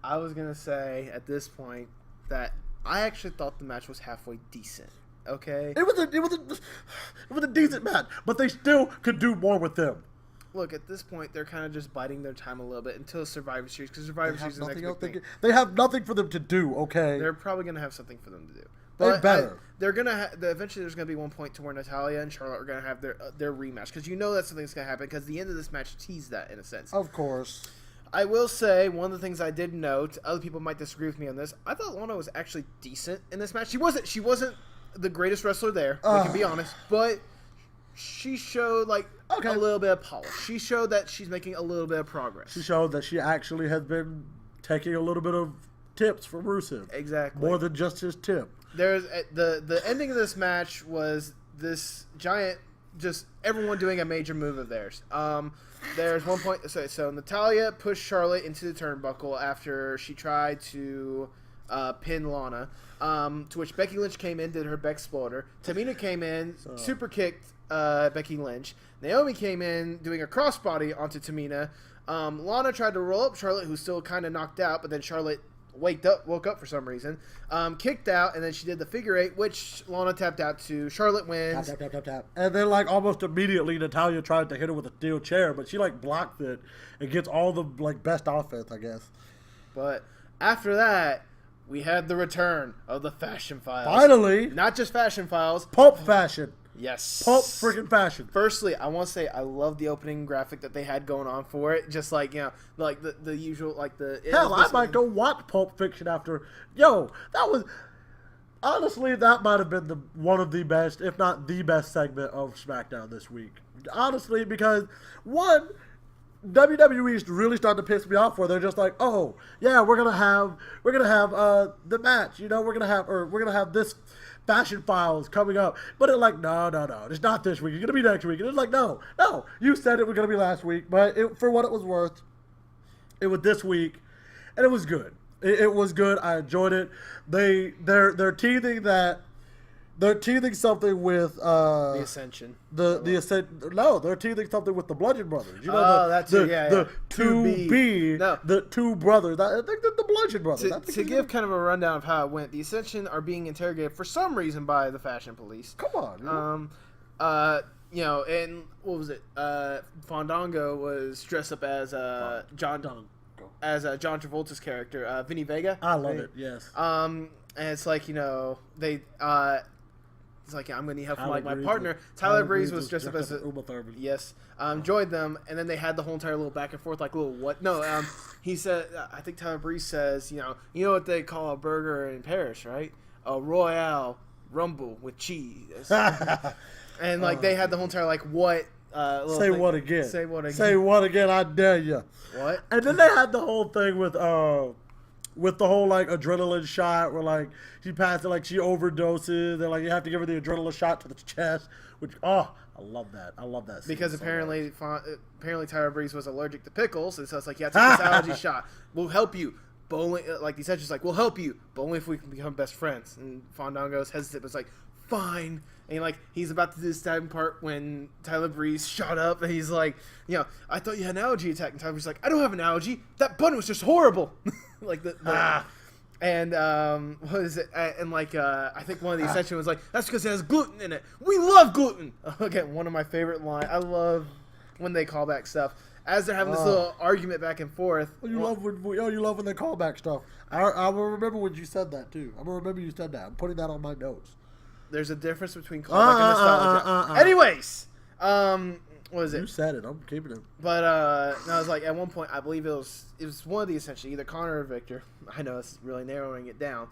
I was going to say, at this point, that I actually thought the match was halfway decent. Okay? It was a decent match, but they still could do more with them. Look, at this point, they're kind of just biding their time a little bit until Survivor Series, because Survivor Series is the next big thing. They have nothing for them to do, okay? They're probably going to have something for them to do. They better. They're going to eventually there's going to be one point to where Natalya and Charlotte are going to have their rematch, because you know that's something that's going to happen, because the end of this match teased that, in a sense. Of course. I will say, one of the things I did note, other people might disagree with me on this, I thought Lana was actually decent in this match. She wasn't the greatest wrestler there, we can be honest, but she showed, a little bit of polish. She showed that she's making a little bit of progress. She showed that she actually has been taking a little bit of tips from Rusev. Exactly. More than just his tip. There's the ending of this match was this giant, just everyone doing a major move of theirs. There's one point, so Natalya pushed Charlotte into the turnbuckle after she tried to pin Lana, to which Becky Lynch came in, did her Beck Exploder. Tamina came in, super kicked Becky Lynch. Naomi came in, doing a crossbody onto Tamina. Lana tried to roll up Charlotte, who's still kind of knocked out, but then Charlotte woke up for some reason, kicked out, and then she did the figure 8, which Lana tapped out to. Charlotte wins. Tap. And then, almost immediately, Natalya tried to hit her with a steel chair, but she, blocked it and gets all the, best offense, I guess. But after that, we had the return of the Fashion Files. Finally! Not just Fashion Files. Pulp Fashion. Yes. Pulp freaking Fashion. Firstly, I want to say I love the opening graphic that they had going on for it. Just the usual, the... Hell, I might go watch Pulp Fiction after... Yo, that was... Honestly, that might have been one of the best, if not the best segment of SmackDown this week. Honestly, because, one... WWE's really starting to piss me off where they're just like, oh, yeah, we're gonna have the match, we're gonna have this Fashion Files coming up, but it's no, it's not this week, it's gonna be next week, and it's no, you said it was gonna be last week, but for what it was worth, it was this week, and it was good. It was good. I enjoyed it. They're teasing that. They're teasing something with the Ascension. The Ascension. No, they're teasing something with the Bludgeon Brothers. The 2B. No. The two brothers. I think they're the Bludgeon Brothers. To give kind of a rundown of how it went, the Ascension are being interrogated for some reason by the Fashion Police. Come on. And what was it? Fandango was dressed up as John Travolta's character, Vinny Vega. I love it. Yes. And it's they. It's I'm going to need help from my partner. Tyler Breeze was dressed up as Uma Thurman. Yes. Joined them, and then they had the whole entire little back and forth, little what? No, he said, I think Tyler Breeze says, you know what they call a burger in Paris, right? A Royale Rumble with cheese. And they had the whole entire what? Say what again? Say what again? Say what again? I dare you. What? And then they had the whole thing with the whole adrenaline shot where she passed it she overdoses and you have to give her the adrenaline shot to the chest, which I love that. I love that scene because apparently Tyler Breeze was allergic to pickles, and so it's you have to take this allergy shot. We'll help you. But only the Ascension's we'll help you, but only if we can become best friends. And Fandango's hesitant, but it's fine. And he's about to do this time part when Tyler Breeze shot up, and he's I thought you had an allergy attack. And Tyler Breeze's I don't have an allergy. That bun was just horrible. And what is it? And I think one of the Ascension was that's because it has gluten in it. We love gluten. Again, one of my favorite lines. I love when they call back stuff as they're having this little argument back and forth. You love when they call back stuff. I will remember when you said that too. I will remember you said that. I'm putting that on my notes. There's a difference between callback and nostalgia. Anyways, what is it? You said it. I'm keeping it. But I was at one point, I believe it was one of the Ascension, either Connor or Victor. I know it's really narrowing it down.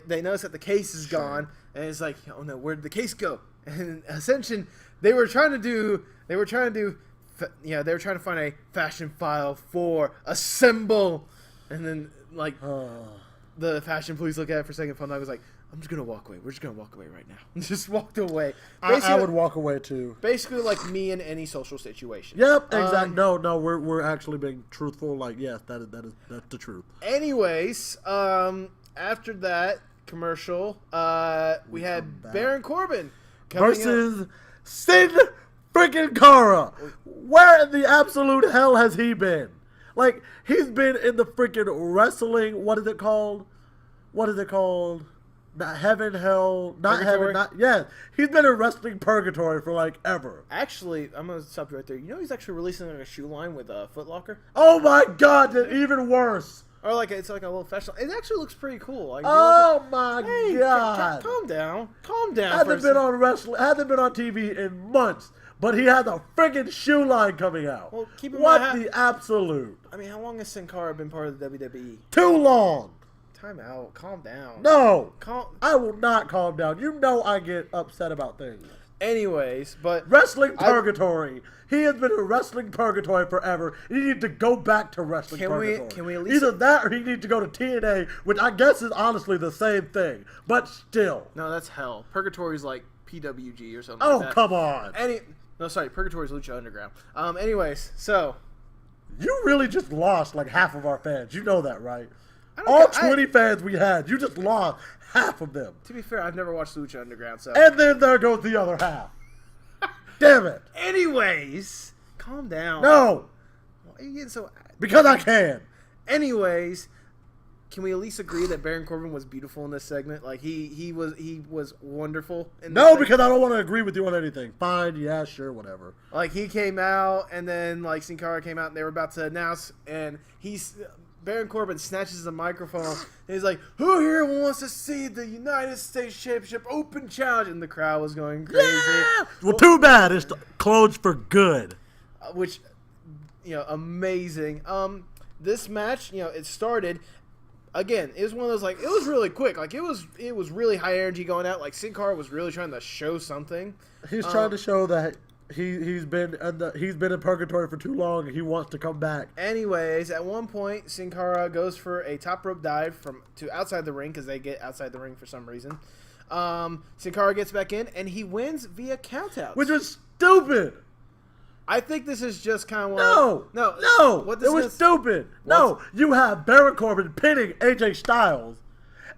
They noticed that the case is gone, and it's oh no, where did the case go? And Ascension, they were trying to find a fashion file for a symbol, and then the fashion police look at it for a second. Fun Dog was like, I'm just gonna walk away. We're just gonna walk away right now. Just walked away. I would walk away too. Basically, like me in any social situation. Yep, exactly. No, we're actually being truthful. Like, yes, that's the truth. Anyways, after that commercial, we had Baron Corbin versus Sin freaking Cara. Where in the absolute hell has he been? Like, he's been in the freaking wrestling. What is it called? Not heaven, hell, not purgatory? heaven, yeah. He's been in wrestling purgatory for like ever. Actually, I'm gonna stop you right there. You know he's actually releasing like a shoe line with Foot Locker. Oh my God, that's even worse. Or like it's like a little fashion. It actually looks pretty cool. Like, oh my God! Calm down. Hasn't been on TV in months, but he has a friggin' shoe line coming out. Well, keep in mind, what the absolute? I mean, how long has Sin Cara been part of the WWE? Too long. Time out. Calm down. No. I will not calm down. You know I get upset about things. Anyways, but... Wrestling purgatory. He has been in wrestling purgatory forever. He needs to go back to wrestling purgatory. Can we at least... Either that or he needs to go to TNA, which I guess is honestly the same thing. But still. No, that's hell. Purgatory is like PWG or something like that. Oh, come on. No, sorry. Purgatory is Lucha Underground. Anyways, so... You really just lost like half of our fans. You know that, right? All 20 fans we had, you just lost half of them. To be fair, I've never watched Lucha Underground, so... And then there goes the other half. Damn it. Anyways, calm down. No. Why are you getting so... Because I can. Anyways, can we at least agree that Baron Corbin was beautiful in this segment? Like, he was wonderful in this segment? Because I don't want to agree with you on anything. Fine, yeah, sure, whatever. Like, he came out, and then, like, Sin Cara came out, and they were about to announce, and Baron Corbin snatches the microphone, and he's like, who here wants to see the United States Championship Open Challenge? And the crowd was going crazy. Yeah! Well, too bad. It's closed for good. Which, amazing. This match, it started... Again, it was one of those, like, it was really quick. Like, it was really high energy going out. Like, Sin Cara was really trying to show something. He's trying to show that he's been in purgatory for too long and he wants to come back. Anyways, at one point, Sin Cara goes for a top rope dive to outside the ring because they get outside the ring for some reason. Sin Cara gets back in and he wins via countouts. Which was stupid. I think this is just kind of No. It was stupid. No, you have Baron Corbin pinning AJ Styles,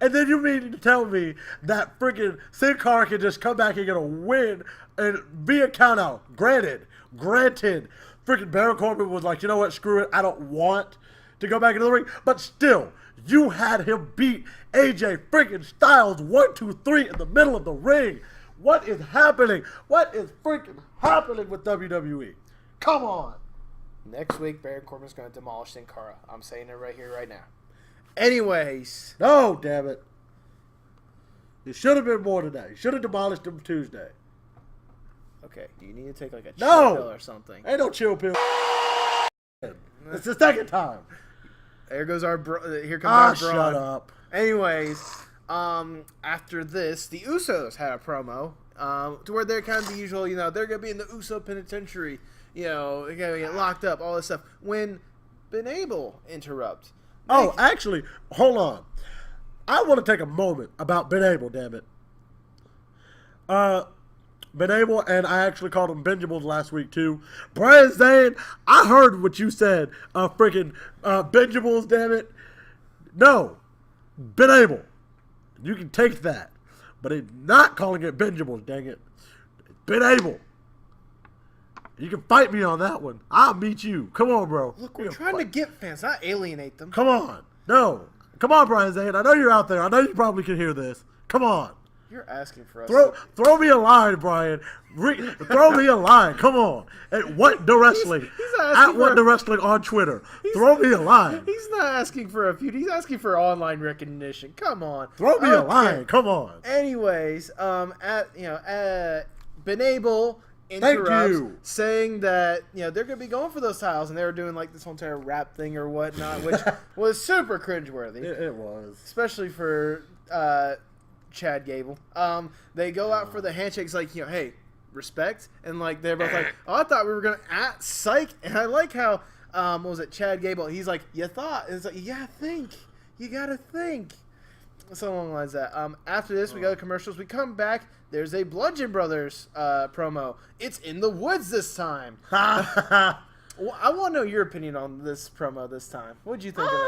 and then you mean to tell me that freaking Sin Cara can just come back and get a win and via countout? Granted, freaking Baron Corbin was like, you know what, screw it, I don't want to go back into the ring, but still, you had him beat AJ freaking Styles 1, 2, 3 in the middle of the ring. What is happening? What is freaking happening with WWE? Come on. Next week, Baron Corbin's going to demolish Sin Cara. I'm saying it right here, right now. Anyways. No, damn it. It should have been more than that. You should have demolished him Tuesday. Okay, do you need to take like a chill pill or something? Ain't no chill pill. It's the second time. There goes here comes our broad. Shut up. Anyways, after this, the Usos had a promo to where they're kind of the usual, they're going to be in the Uso penitentiary, they're going to get locked up, all this stuff. When Ben Abel interrupts. Actually, hold on. I want to take a moment about Ben Abel, damn it. Ben Abel, and I actually called him Benjables last week too. Brian Zane, I heard what you said. Freaking Benjables, damn it. No, Ben Abel. You can take that, but it's not calling it Benjables, dang it. It's Ben Abel. You can fight me on that one. I'll meet you. Come on, bro. Look, we're trying to get fans, not alienate them. Come on. No. Come on, Brian Zane. I know you're out there. I know you probably can hear this. Come on. You're asking for us. Throw me a line, Brian. Throw me a line. Come on. At What The Wrestling. At What The Wrestling on Twitter. Throw me a line. He's not asking for a feud. He's asking for online recognition. Come on. Throw me a line. Come on. Anyways, Ben Abel interrupts, saying that they're going to be going for those titles, and they were doing like this whole entire rap thing or whatnot, which was super cringeworthy. It was, especially for Chad Gable. They go out for the handshakes, like hey, respect, and like they're both like, oh, I thought we were gonna psych, and I like how what was it, Chad Gable? He's like, you thought? And it's like, you gotta think. Something along the lines of that. After this, we go to commercials. We come back. There's a Bludgeon Brothers promo. It's in the woods this time. Well, I want to know your opinion on this promo this time. What did you think of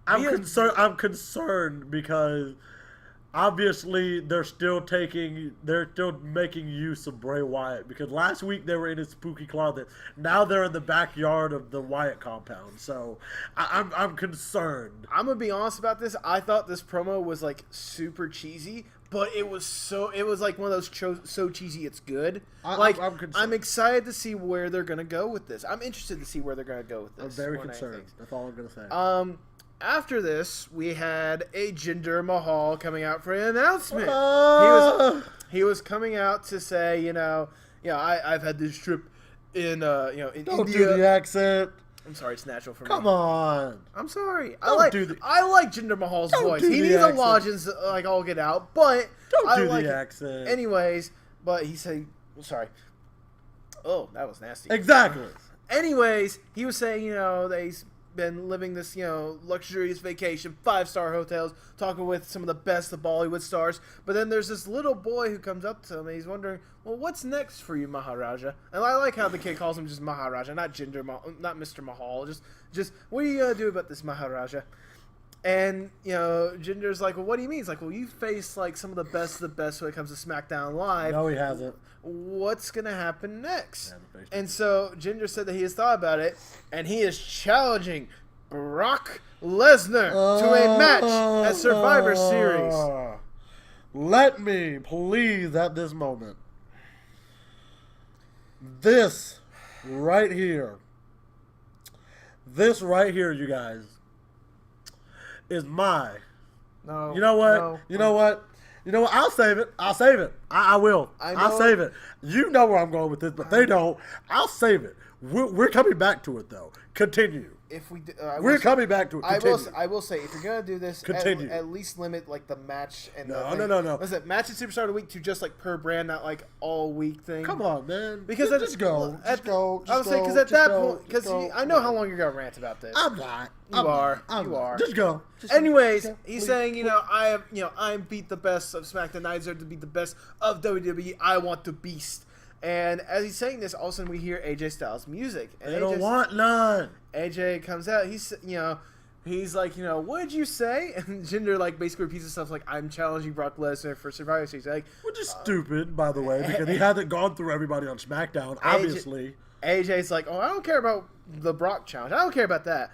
it? I'm concerned because obviously they're still making use of Bray Wyatt, because last week they were in his spooky closet. Now they're in the backyard of the Wyatt compound. So I'm concerned. I'm gonna be honest about this. I thought this promo was like super cheesy, but it was like one of those so cheesy it's good. I'm excited to see where they're gonna go with this. I'm interested to see where they're gonna go with this. I'm very concerned. That's all I'm gonna say. After this, we had a Jinder Mahal coming out for an announcement. He was coming out to say, I've had this trip in India. Don't do the accent. I'm sorry, it's natural for me. Come on. I'm sorry. I like Jinder Mahal's voice. He needs a lodgings like all get out, but don't do the accent. Anyways, but he said, sorry. Oh, that was nasty. Exactly. Anyways, he was saying, they've been living this, luxurious vacation, 5-star hotels, talking with some of the best of Bollywood stars. But then there's this little boy who comes up to him and he's wondering, well, what's next for you, Maharaja? And I like how the kid calls him just Maharaja, not not Mr. Mahal. Just what are you gonna do about this, Maharaja? And Jinder's like, well, what do you mean? He's like, well, you face like some of the best when it comes to SmackDown Live. No, he hasn't. What's gonna happen next? And so Jinder said that he has thought about it, and he is challenging Brock Lesnar to a match at Survivor Series. Let me please at this moment. This right here, you guys, is my. No. You know what? No. You know what? I'll save it. I will. I'll save it. You know where I'm going with this, but they don't. I'll save it. We're coming back to it, though. Continue. If we, we're coming back to it. Continue. I will say, if you're gonna do this, at least limit like the match and no. Listen, match and Superstar of the Week to just like per brand, not like all week thing. Come on, man. Because just go. I was saying because at that point, because I know how long you're gonna rant about this. I'm not. You are. Just go. Anyways, he's saying, I beat the best of SmackDown. I deserve to beat the best of WWE. I want the Beast. And as he's saying this, all of a sudden we hear AJ Styles' music. And they don't want none. AJ comes out. He's like, what did you say? And Jinder like basically repeats himself like, I'm challenging Brock Lesnar for Survivor Series. Like, which is stupid, by the way, because he hasn't gone through everybody on SmackDown. Obviously, AJ's like, I don't care about the Brock challenge. I don't care about that.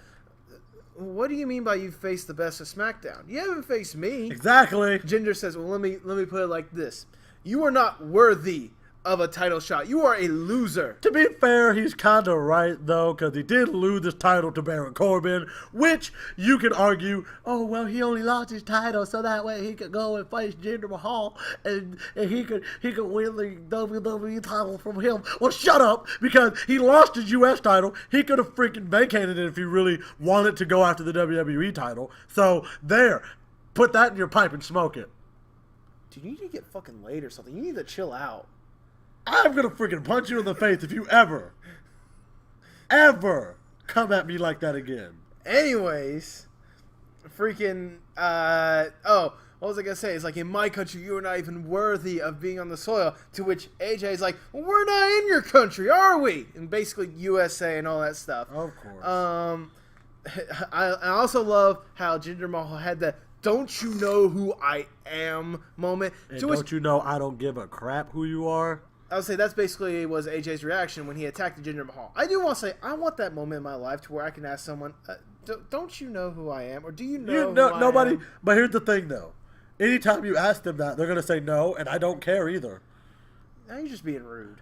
What do you mean by you faced the best of SmackDown? You haven't faced me. Exactly. Jinder says, well, let me put it like this: you are not worthy of a title shot. You are a loser. To be fair, he's kind of right, though, because he did lose his title to Baron Corbin, which you could argue, oh, well, he only lost his title so that way he could go and face Jinder Mahal and he could win the WWE title from him. Well, shut up, because he lost his U.S. title. He could have freaking vacated it if he really wanted to go after the WWE title. So, there. Put that in your pipe and smoke it. Dude, you need to get fucking laid or something. You need to chill out. I'm going to freaking punch you in the face if you ever come at me like that again. Anyways, freaking, what was I going to say? It's like, in my country, you are not even worthy of being on the soil. To which AJ is like, well, we're not in your country, are we? And basically USA and all that stuff. Of course. I also love how Jinder Mahal had the "don't you know who I am" moment. And don't you know I don't give a crap who you are? I would say that's basically was AJ's reaction when he attacked Jinder Mahal. I do want to say, I want that moment in my life to where I can ask someone, don't you know who I am? Or do you know who nobody, I am? But here's the thing, though. Anytime you ask them that, they're going to say no, and I don't care either. Now you're just being rude.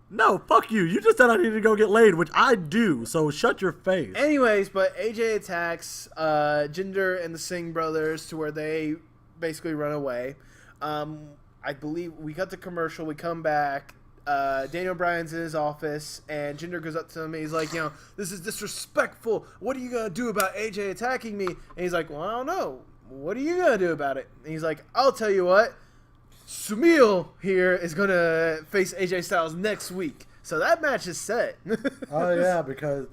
No, fuck you. You just said I need to go get laid, which I do, so shut your face. Anyways, but AJ attacks Jinder and the Singh brothers to where they basically run away. I believe we cut the commercial, we come back. Daniel Bryan's in his office, and Jinder goes up to him, and he's like, this is disrespectful. What are you going to do about AJ attacking me? And he's like, well, I don't know. What are you going to do about it? And he's like, I'll tell you what. Sumil here is going to face AJ Styles next week. So that match is set. Oh, yeah, because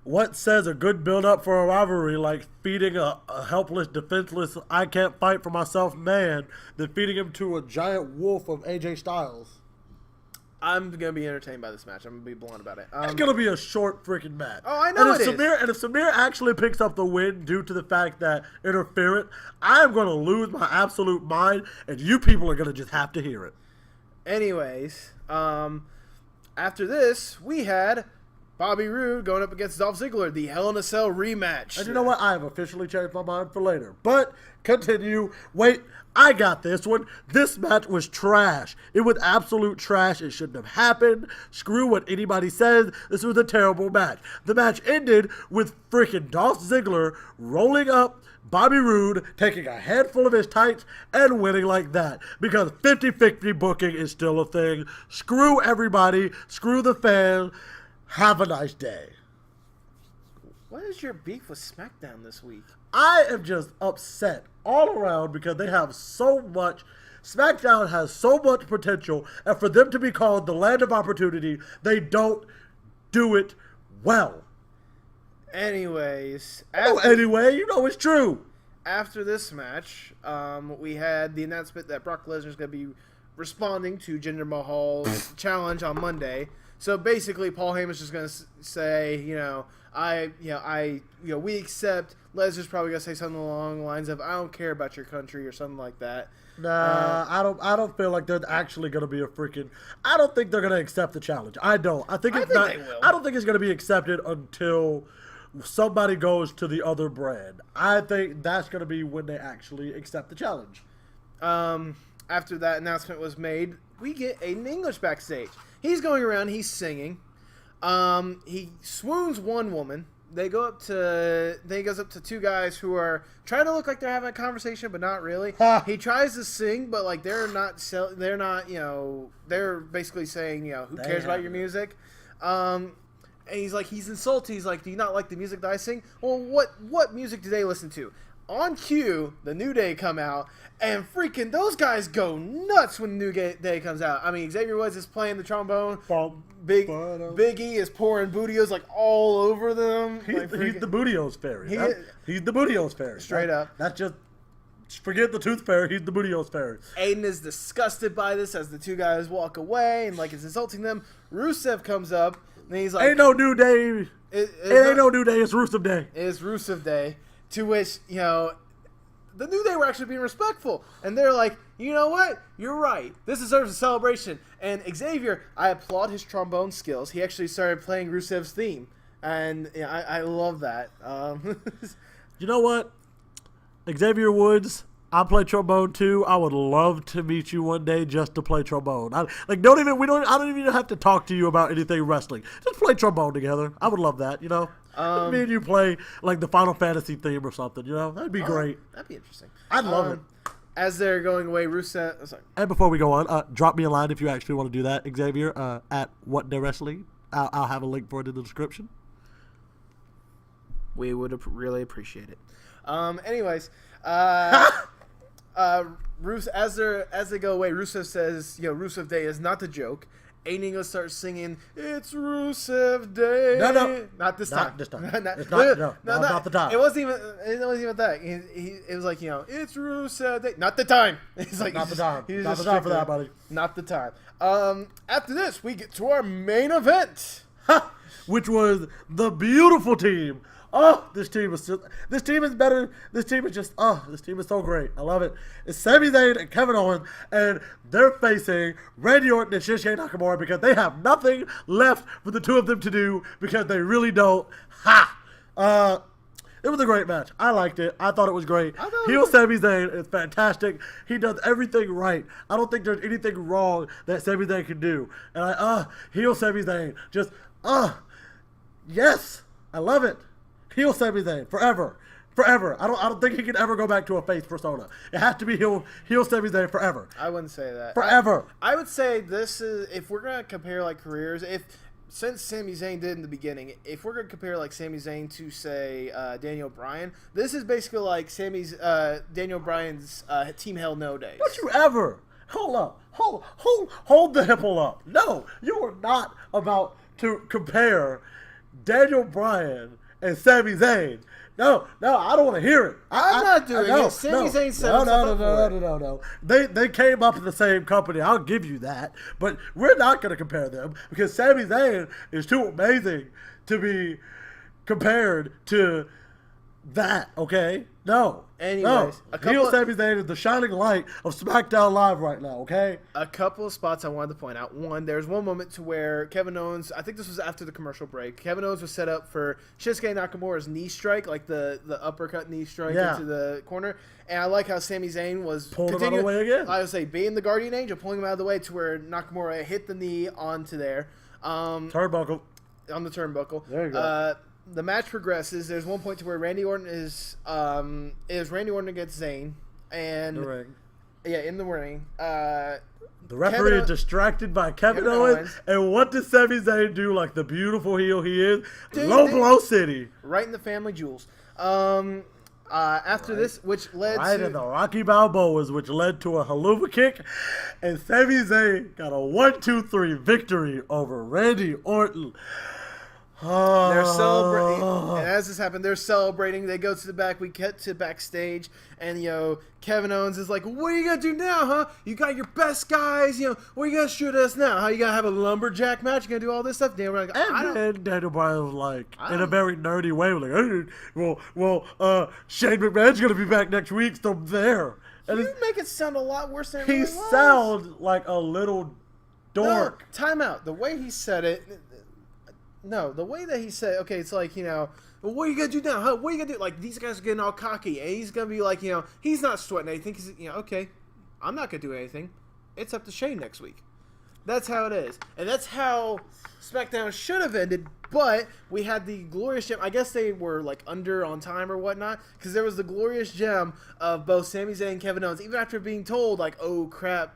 what says a good build-up for a rivalry like feeding a helpless, defenseless, I can't fight for myself man than feeding him to a giant wolf of AJ Styles? I'm going to be entertained by this match. I'm going to be blunt about it. It's going to be a short freaking match. Oh, I know it is. And if Samir actually picks up the win due to the fact that interference, I am going to lose my absolute mind, and you people are going to just have to hear it. Anyways, after this, we had Bobby Roode going up against Dolph Ziggler, the Hell in a Cell rematch. And you know what? I have officially changed my mind for later. But continue. Wait, I got this one. This match was trash. It was absolute trash. It shouldn't have happened. Screw what anybody says. This was a terrible match. The match ended with freaking Dolph Ziggler rolling up Bobby Roode, taking a handful of his tights, and winning like that. Because 50-50 booking is still a thing. Screw everybody. Screw the fans. Have a nice day. What is your beef with SmackDown this week? I am just upset all around because they have so much. SmackDown has so much potential, and for them to be called the land of opportunity, they don't do it well. Anyways. Anyway, you know it's true. After this match, we had the announcement that Brock Lesnar is going to be responding to Jinder Mahal's challenge on Monday. So basically, Paul Heyman's just going to say, we accept. Lesnar's probably going to say something along the lines of, I don't care about your country or something like that. Nah, I don't feel like they're actually going to be I don't think they're going to accept the challenge. I don't. I think they will. I don't think it's going to be accepted until somebody goes to the other brand. I think that's going to be when they actually accept the challenge. After that announcement was made, we get Aiden English backstage. He's going around, he's singing. He swoons one woman. Then he goes up to two guys who are trying to look like they're having a conversation, but not really. He tries to sing, but like they're not, they're basically saying, who cares about your music? And he's insulting. He's like, do you not like the music that I sing? Well, what music do they listen to? On cue, the New Day come out, and freaking those guys go nuts when the New Day comes out. I mean, Xavier Woods is playing the trombone. Big E is pouring bootios like all over them. He's the bootios fairy. He's the bootios fairy. Straight up. That's just forget the tooth fairy. He's the bootios fairy. Aiden is disgusted by this as the two guys walk away and like is insulting them. Rusev comes up and he's like, "Ain't no New Day. It ain't no New Day. It's Rusev Day. It's Rusev Day." To which, the New Day were actually being respectful. And they're like, you know what? You're right. This deserves a celebration. And Xavier, I applaud his trombone skills. He actually started playing Rusev's theme. And I love that. You know what? Xavier Woods, I play trombone too. I would love to meet you one day just to play trombone. I don't even have to talk to you about anything wrestling. Just play trombone together. I would love that, me and you play like the Final Fantasy theme or something, That'd be great. That'd be interesting. I'd love it. As they're going away, Rusev... sorry. And before we go on, drop me a line if you actually want to do that, Xavier, at What Day Wrestling. I'll have a link for it in the description. We would really appreciate it. Anyways, as they go away, Rusev says, Rusev Day is not the joke. Aiden English starts singing, "It's Rusev Day." No, not this time. Not this time. Not the time. It wasn't even that. It was like, it's Rusev Day. Not the time. He's like, not the time. Not the time for that, buddy. Not the time. After this, we get to our main event, which was the beautiful team. Oh, this team is better. This team is so great. I love it. It's Sami Zayn and Kevin Owens, and they're facing Randy Orton and Shinsuke Nakamura because they have nothing left for the two of them to do because they really don't. It was a great match. I liked it. I thought it was great. Heel Sami Zayn is fantastic. He does everything right. I don't think there's anything wrong that Sami Zayn can do. And heel Sami Zayn. Just, yes. I love it. Heel Sami Zayn forever. I don't think he can ever go back to a face persona. It has to be heel Sami Zayn forever. I wouldn't say that. Forever. I would say this is, if we're gonna compare like careers, since Sami Zayn did in the beginning, if we're gonna compare like Sami Zayn to say Daniel Bryan, this is basically like Daniel Bryan's Team Hell No days. Don't you ever hold the hipple up. No, you are not about to compare Daniel Bryan and Sami Zayn. No, I don't want to hear it. I'm not doing it. Sami Zayn said no. They came up in the same company. I'll give you that. But we're not going to compare them because Sami Zayn is too amazing to be compared to that, okay? No. Anyways, heel Sami Zayn is the shining light of SmackDown Live right now, okay? A couple of spots I wanted to point out. One, there's one moment to where Kevin Owens, I think this was after the commercial break, Kevin Owens was set up for Shinsuke Nakamura's knee strike, like the uppercut knee strike into the corner. And I like how Sami Zayn was pulling him out of the way again. I would say being the guardian angel, pulling him out of the way to where Nakamura hit the knee onto there. Turnbuckle. On the turnbuckle. There you go. The match progresses. There's one point to where Randy Orton is Randy Orton against Zayn, and the ring. Yeah, in the ring. The referee is distracted by Kevin Owens. And what does Sami Zayn do like the beautiful heel he is? Low blow city. Right in the family jewels. After this, which led to... in the Rocky Balboas, which led to a haluva kick. And Sami Zayn got a 1-2-3 victory over Randy Orton. They're celebrating, and as this happened, they're celebrating. They go to the back. We get to backstage, and Kevin Owens is like, "What are you gonna do now, huh? You got your best guys. What are you gonna shoot at us now? How you gonna have a lumberjack match? You gonna do all this stuff?" We're like, and Daniel Bryan was like, in a very nerdy way, like, Shane McMahon's gonna be back next week, so there. And you make it sound a lot worse than it really was. He sounds like a little dork. No, time out. The way he said it. No, the way that he said, okay, it's like, well, what are you going to do now? Huh? What are you going to do? Like, these guys are getting all cocky, and he's going to be like, he's not sweating anything. He's, okay, I'm not going to do anything. It's up to Shane next week. That's how it is. And that's how SmackDown should have ended, but we had the glorious gem. I guess they were, like, under on time or whatnot, because there was the glorious gem of both Sami Zayn and Kevin Owens, even after being told, like, oh, crap,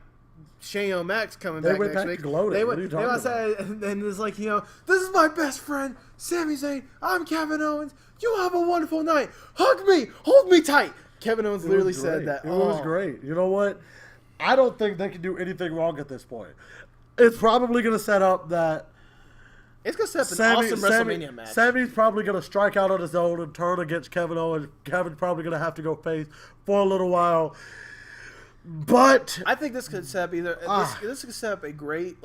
Shane O'Mac's coming back next week. They went outside, and it's like, this is my best friend, Sami Zayn. I'm Kevin Owens. You have a wonderful night. Hug me. Hold me tight. Kevin Owens literally said that. It was great. You know what? I don't think they can do anything wrong at this point. It's probably going to set up that... It's going to set up an awesome WrestleMania match. Sammy's probably going to strike out on his own and turn against Kevin Owens. Kevin's probably going to have to go face for a little while. But I think this could set up this could set up a great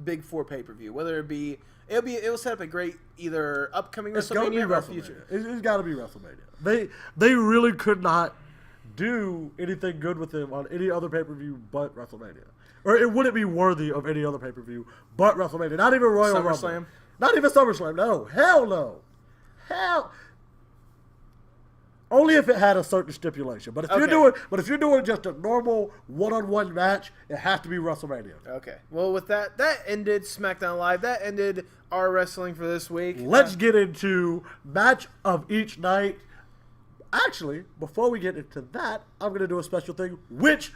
Big Four pay-per-view. Whether it'll set up a great either upcoming WrestleMania or future. It's got to be WrestleMania. They really could not do anything good with him on any other pay-per-view but WrestleMania, or it wouldn't be worthy of any other pay-per-view but WrestleMania. Not even Royal Rumble. Not even SummerSlam. No, hell no, hell. Only if it had a certain stipulation. But if you're doing just a normal one-on-one match, it has to be WrestleMania. Okay. Well, with that ended SmackDown Live. That ended our wrestling for this week. Let's get into match of each night. Actually, before we get into that, I'm going to do a special thing. Which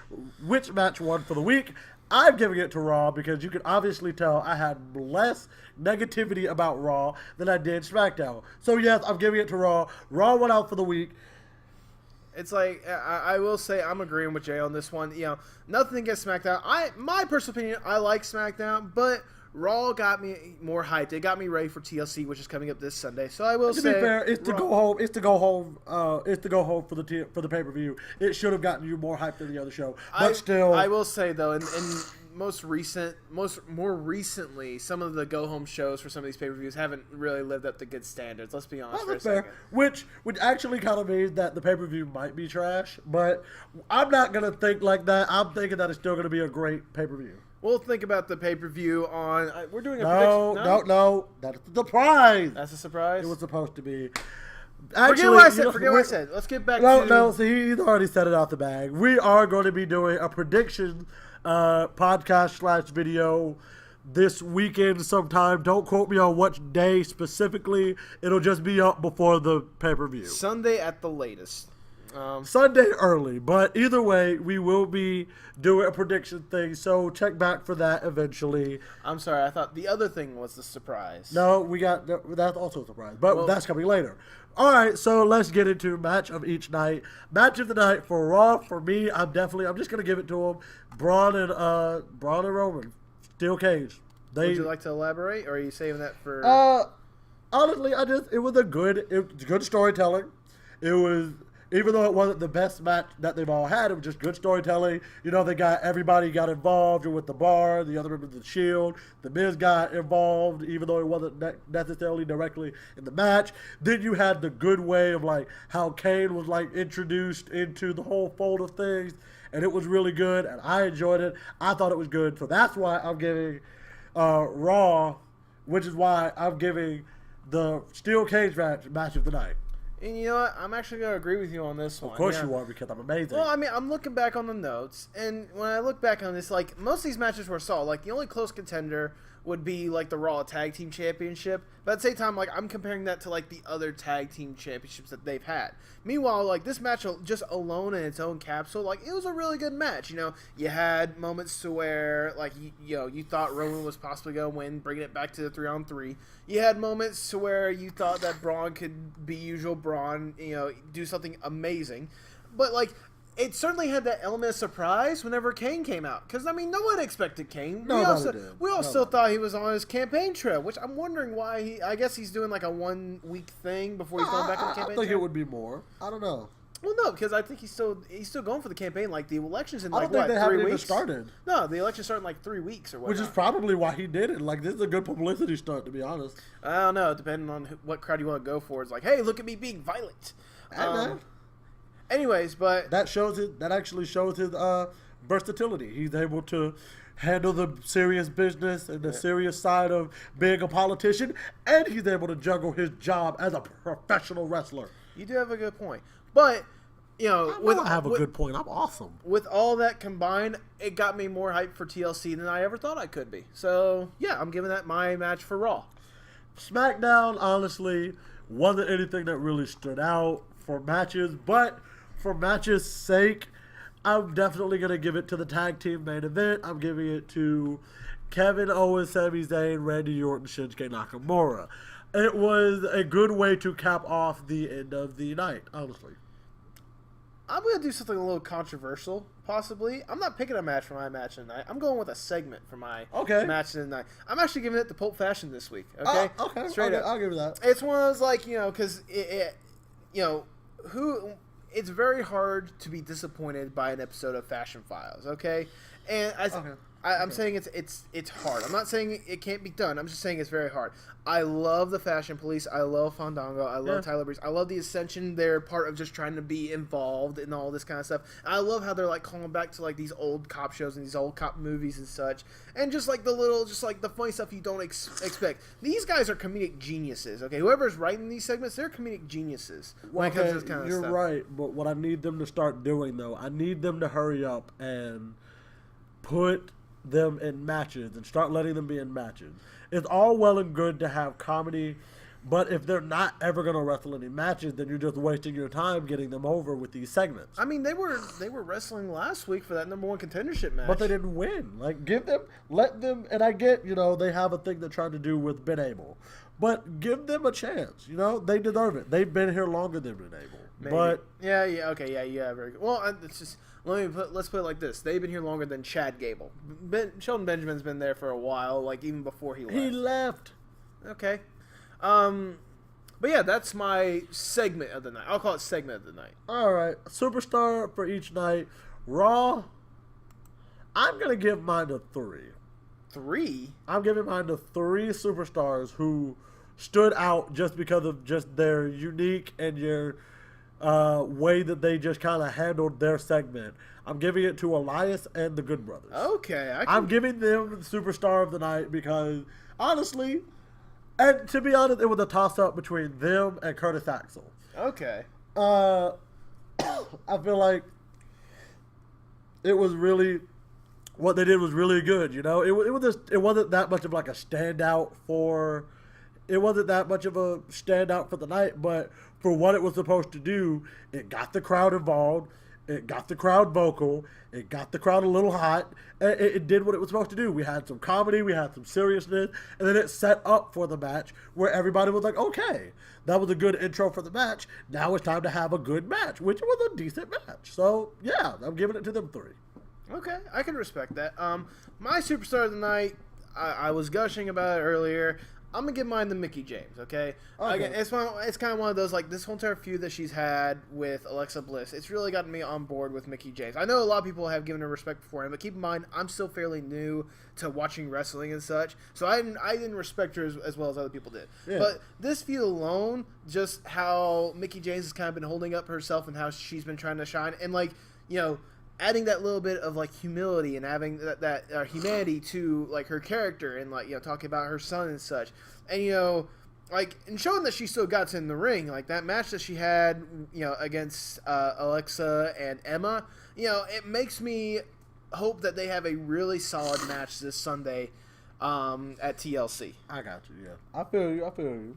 match won for the week? I'm giving it to Raw because you can obviously tell I had less negativity about Raw than I did SmackDown. So, yes, I'm giving it to Raw. Raw went out for the week. It's like, I will say I'm agreeing with Jay on this one. Nothing against SmackDown. My personal opinion, I like SmackDown, but Raw got me more hyped. It got me ready for TLC, which is coming up this Sunday. So I will say, to be fair, it's to go home. It's to go home for the pay-per-view. It should have gotten you more hyped than the other show. But still, I will say though, in more recently, some of the go-home shows for some of these pay-per-views haven't really lived up to good standards. Let's be honest for a second. Which actually kind of means that the pay-per-view might be trash, but I'm not going to think like that. I'm thinking that it's still going to be a great pay-per-view. We'll think about the pay-per-view on... we're doing a prediction. No. That's a surprise. That's a surprise? It was supposed to be. Actually, forget what I said. Let's get back to... No, see, he's already said it out the bag. We are going to be doing a prediction podcast/video this weekend sometime. Don't quote me on what day specifically. It'll just be up before the pay-per-view. Sunday at the latest. Sunday early, but either way, we will be doing a prediction thing, so check back for that eventually. I'm sorry, I thought the other thing was the surprise. No, that's also a surprise, but that's coming later. All right, so let's get into match of each night. Match of the night for Raw, for me, I'm just going to give it to them. Braun and Roman, steel cage. Would you like to elaborate, or are you saving that for... honestly, it was good storytelling. It was, even though it wasn't the best match that they've all had, it was just good storytelling. You know, everybody got involved with the Bar, the other members of the Shield. The Miz got involved, even though it wasn't necessarily directly in the match. Then you had the good way of like how Kane was like introduced into the whole fold of things, and it was really good, and I enjoyed it. I thought it was good, so that's why I'm giving Raw, which is why I'm giving the Steel Cage match of the night. And you know what? I'm actually going to agree with you on this one. Of course you are, because I'm amazing. Well, I mean, I'm looking back on the notes, and when I look back on this, like, most of these matches were solid. Like, the only close contender would be, like, the Raw Tag Team Championship. But at the same time, like, I'm comparing that to, like, the other Tag Team Championships that they've had. Meanwhile, like, this match just alone in its own capsule, like, it was a really good match. You know, you had moments to where, like, you thought Roman was possibly going to win, bringing it back to the 3-on-3. You had moments to where you thought that Braun could be usual Braun, you know, do something amazing. But, like, it certainly had that element of surprise whenever Kane came out. Because, I mean, no one expected Kane. We all still thought he was on his campaign trail, which I'm wondering why I guess he's doing like a 1-week thing before he's going back on the campaign trail. I think it would be more. I don't know. Well, no, because I think he's still going for the campaign. Like, the election's in like, I don't think they 3 haven't weeks? even started. No, the election started in like 3 weeks or whatnot. Which is probably why he did it. Like, this is a good publicity stunt, to be honest. I don't know. Depending on what crowd you want to go for. It's like, hey, look at me being violent. Anyways, but that actually shows his versatility. He's able to handle the serious business and the serious side of being a politician, and he's able to juggle his job as a professional wrestler. You do have a good point, but you know, I have a good point. I'm awesome. With all that combined, it got me more hyped for TLC than I ever thought I could be. So yeah, I'm giving that my match for Raw. SmackDown, honestly, wasn't anything that really stood out for matches, but for matches' sake, I'm definitely going to give it to the tag team main event. I'm giving it to Kevin Owens, Sami Zayn, Randy Orton, Shinsuke Nakamura. It was a good way to cap off the end of the night, honestly. I'm going to do something a little controversial, possibly. I'm not picking a match for my match of the night. I'm going with a segment for my match of the night. I'm actually giving it to Pulp Fashion this week, okay? Okay. Straight up. I'll give you that. It's one of those, like, you know, because, it's very hard to be disappointed by an episode of Fashion Files, okay? And I'm saying it's hard. I'm not saying it can't be done. I'm just saying it's very hard. I love the Fashion Police. I love Fandango. I love Tyler Breeze. I love the Ascension. They're part of just trying to be involved in all this kind of stuff. I love how they're like calling back to like these old cop shows and these old cop movies and such. And just like the funny stuff you don't expect. These guys are comedic geniuses. Okay, whoever's writing these segments, they're comedic geniuses when it comes to this kind of stuff. You're right, but what I need them to start doing though, I need them to hurry up and put them in matches and start letting them be in matches. It's all well and good to have comedy, but if they're not ever going to wrestle any matches, then you're just wasting your time getting them over with these segments. I mean, they were wrestling last week for that #1 contendership match, but they didn't win. Like, let them, and I get, they have a thing they're trying to do with Ben Abel, but give them a chance. They deserve it. They've been here longer than Ben Abel. Maybe. But yeah, very good. Well, it's just let's put it like this: they've been here longer than Chad Gable. Sheldon Benjamin's been there for a while, like even before he left. He left. Okay, but yeah, that's my segment of the night. I'll call it segment of the night. All right, superstar for each night. Raw. I'm gonna give mine to 3. 3? I'm giving mine to 3 superstars who stood out just because of just their unique and your way that they just kind of handled their segment. I'm giving it to Elias and the Good Brothers. Okay. I'm giving them the superstar of the night because, honestly, and to be honest, it was a toss-up between them and Curtis Axel. Okay. I feel like it was really... what they did was really good, It wasn't that much of like a standout for... It wasn't that much of a standout for the night, but for what it was supposed to do, it got the crowd involved, it got the crowd vocal, it got the crowd a little hot, and it did what it was supposed to do. We had some comedy, we had some seriousness, and then it set up for the match where everybody was like, okay, that was a good intro for the match, now it's time to have a good match, which was a decent match. So, yeah, I'm giving it to them 3. Okay, I can respect that. My superstar of the night, I was gushing about it earlier. I'm gonna give mine to Mickie James. Okay. Again, it's kind of one of those like this whole entire feud that she's had with Alexa Bliss. It's really gotten me on board with Mickie James. I know a lot of people have given her respect before him, but keep in mind I'm still fairly new to watching wrestling and such, so I didn't respect her as well as other people did. Yeah. But this feud alone, just how Mickie James has kind of been holding up herself and how she's been trying to shine, and like adding that little bit of like humility and having that humanity to like her character and like talking about her son and such, and like and showing that she still got in the ring, like that match that she had against Alexa and Emma, it makes me hope that they have a really solid match this Sunday at TLC. I got you. Yeah, I feel you.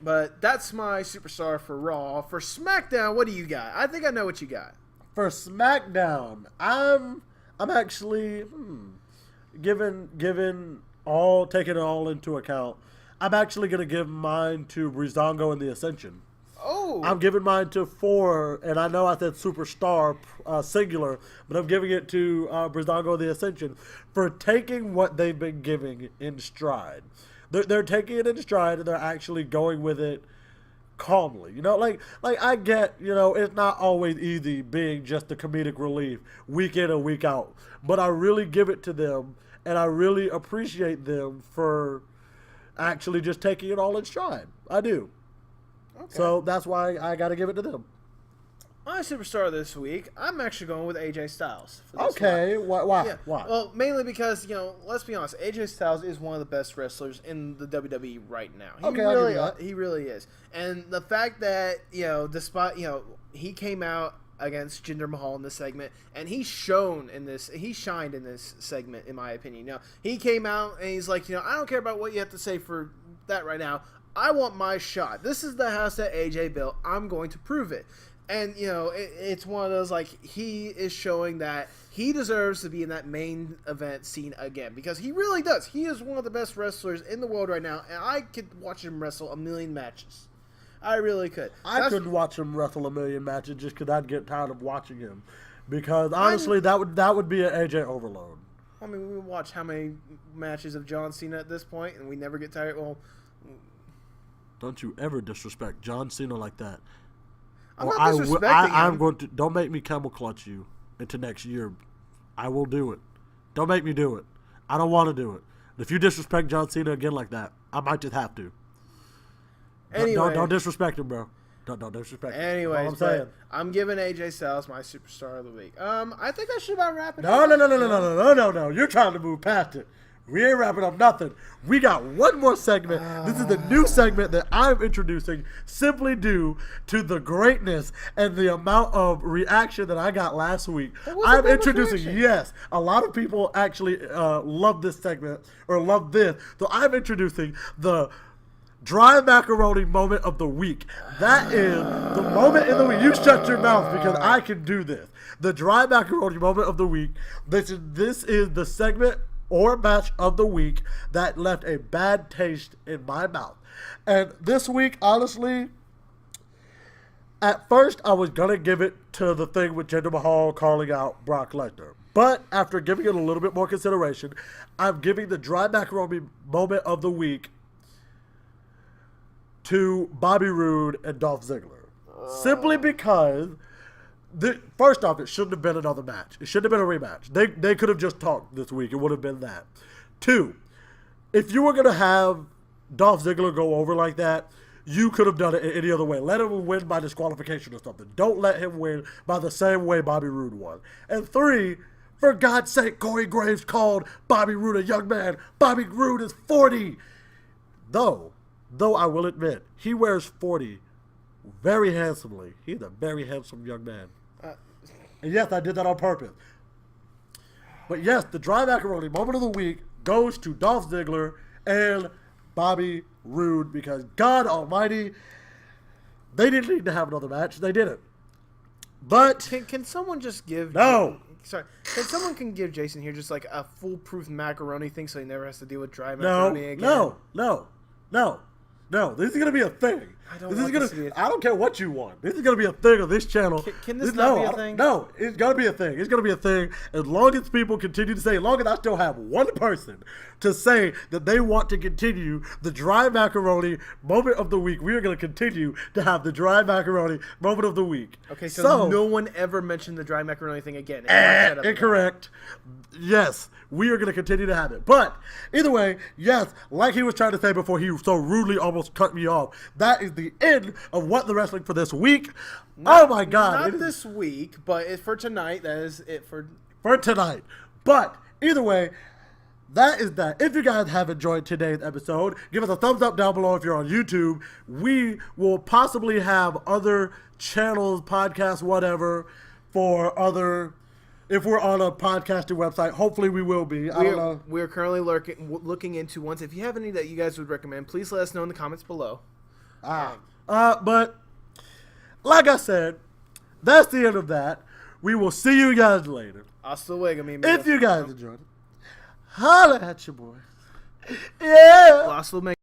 But that's my superstar for Raw. For SmackDown, what do you got? I think I know what you got. For SmackDown, I'm actually taking it all into account. I'm actually gonna give mine to Breezango and the Ascension. Oh, I'm giving mine to 4, and I know I said superstar singular, but I'm giving it to Breezango and the Ascension for taking what they've been giving in stride. They're taking it in stride, and they're actually going with it calmly. Like I get, it's not always easy being just the comedic relief week in and week out, but I really give it to them, and I really appreciate them for actually just taking it all in stride. I do. Okay. So that's why I got to give it to them. My superstar this week, I'm actually going with AJ Styles. Okay, why? Yeah. Why? Well, mainly because, let's be honest, AJ Styles is one of the best wrestlers in the WWE right now. He really is. And the fact that, despite, he came out against Jinder Mahal in this segment, and he shined in this segment, in my opinion. He came out and he's like, I don't care about what you have to say for that right now. I want my shot. This is the house that AJ built. I'm going to prove it. And, it's one of those, like, he is showing that he deserves to be in that main event scene again. Because he really does. He is one of the best wrestlers in the world right now. And I could watch him wrestle a million matches. I really could. I couldn't watch him wrestle a million matches just because I'd get tired of watching him. Because, honestly, that would be an AJ overload. I mean, we watch how many matches of John Cena at this point, and we never get tired. Well, don't you ever disrespect John Cena like that. I'm not disrespecting him. I'm going to. Don't make me camel clutch you into next year. I will do it. Don't make me do it. I don't want to do it. If you disrespect John Cena again like that, I might just have to. Anyway, don't disrespect him, bro. Don't disrespect him. Anyways, I'm giving AJ Styles my superstar of the week. I think I should about wrap it up. No. You're trying to move past it. We ain't wrapping up nothing. We got one more segment. This is the new segment that I'm introducing simply due to the greatness and the amount of reaction that I got last week. I'm introducing, yes, a lot of people actually love this segment or love this. So I'm introducing the dry macaroni moment of the week. That is the moment in the week. You shut your mouth because I can do this. The dry macaroni moment of the week. This is the segment or match of the week that left a bad taste in my mouth. And this week, honestly, at first I was going to give it to the thing with Jinder Mahal calling out Brock Lesnar. But after giving it a little bit more consideration, I'm giving the dry macaroni moment of the week to Bobby Roode and Dolph Ziggler. Simply because first off, it shouldn't have been another match. It shouldn't have been a rematch. They could have just talked this week. It would have been that. 2, if you were going to have Dolph Ziggler go over like that, you could have done it any other way. Let him win by disqualification or something. Don't let him win by the same way Bobby Roode won. And 3, for God's sake, Corey Graves called Bobby Roode a young man. Bobby Roode is 40. Though I will admit, he wears 40 very handsomely. He's a very handsome young man. And yes, I did that on purpose. But yes, the dry macaroni moment of the week goes to Dolph Ziggler and Bobby Roode because God almighty, they didn't need to have another match. They didn't. But can someone just give no? Sorry, can someone give Jason here just like a foolproof macaroni thing so he never has to deal with dry macaroni again? No. This is gonna be a thing. I don't care what you want. This is gonna be a thing of this channel. Can this not be a thing? No, it's gonna be a thing. It's gonna be a thing as long as people continue to say. As long as I still have one person to say that they want to continue the dry macaroni moment of the week, we are gonna continue to have the dry macaroni moment of the week. Okay, so no one ever mentioned the dry macaroni thing again. Incorrect. Yes, we are going to continue to have it. But either way, yes, like he was trying to say before he so rudely almost cut me off, that is the end of What the Wrestling for this week. Oh my God. Not this week, but for tonight, that is it for tonight. But either way, that is that. If you guys have enjoyed today's episode, give us a thumbs up down below if you're on YouTube. We will possibly have other channels, podcasts, whatever, for other... If we're on a podcasting website, hopefully we will be. I don't know. We're currently looking into ones. If you have any that you guys would recommend, please let us know in the comments below. But like I said, that's the end of that. We will see you guys later. Hasta luego, mi amigo. If you guys enjoyed it, holla at your boy. Yeah. Hasta luego.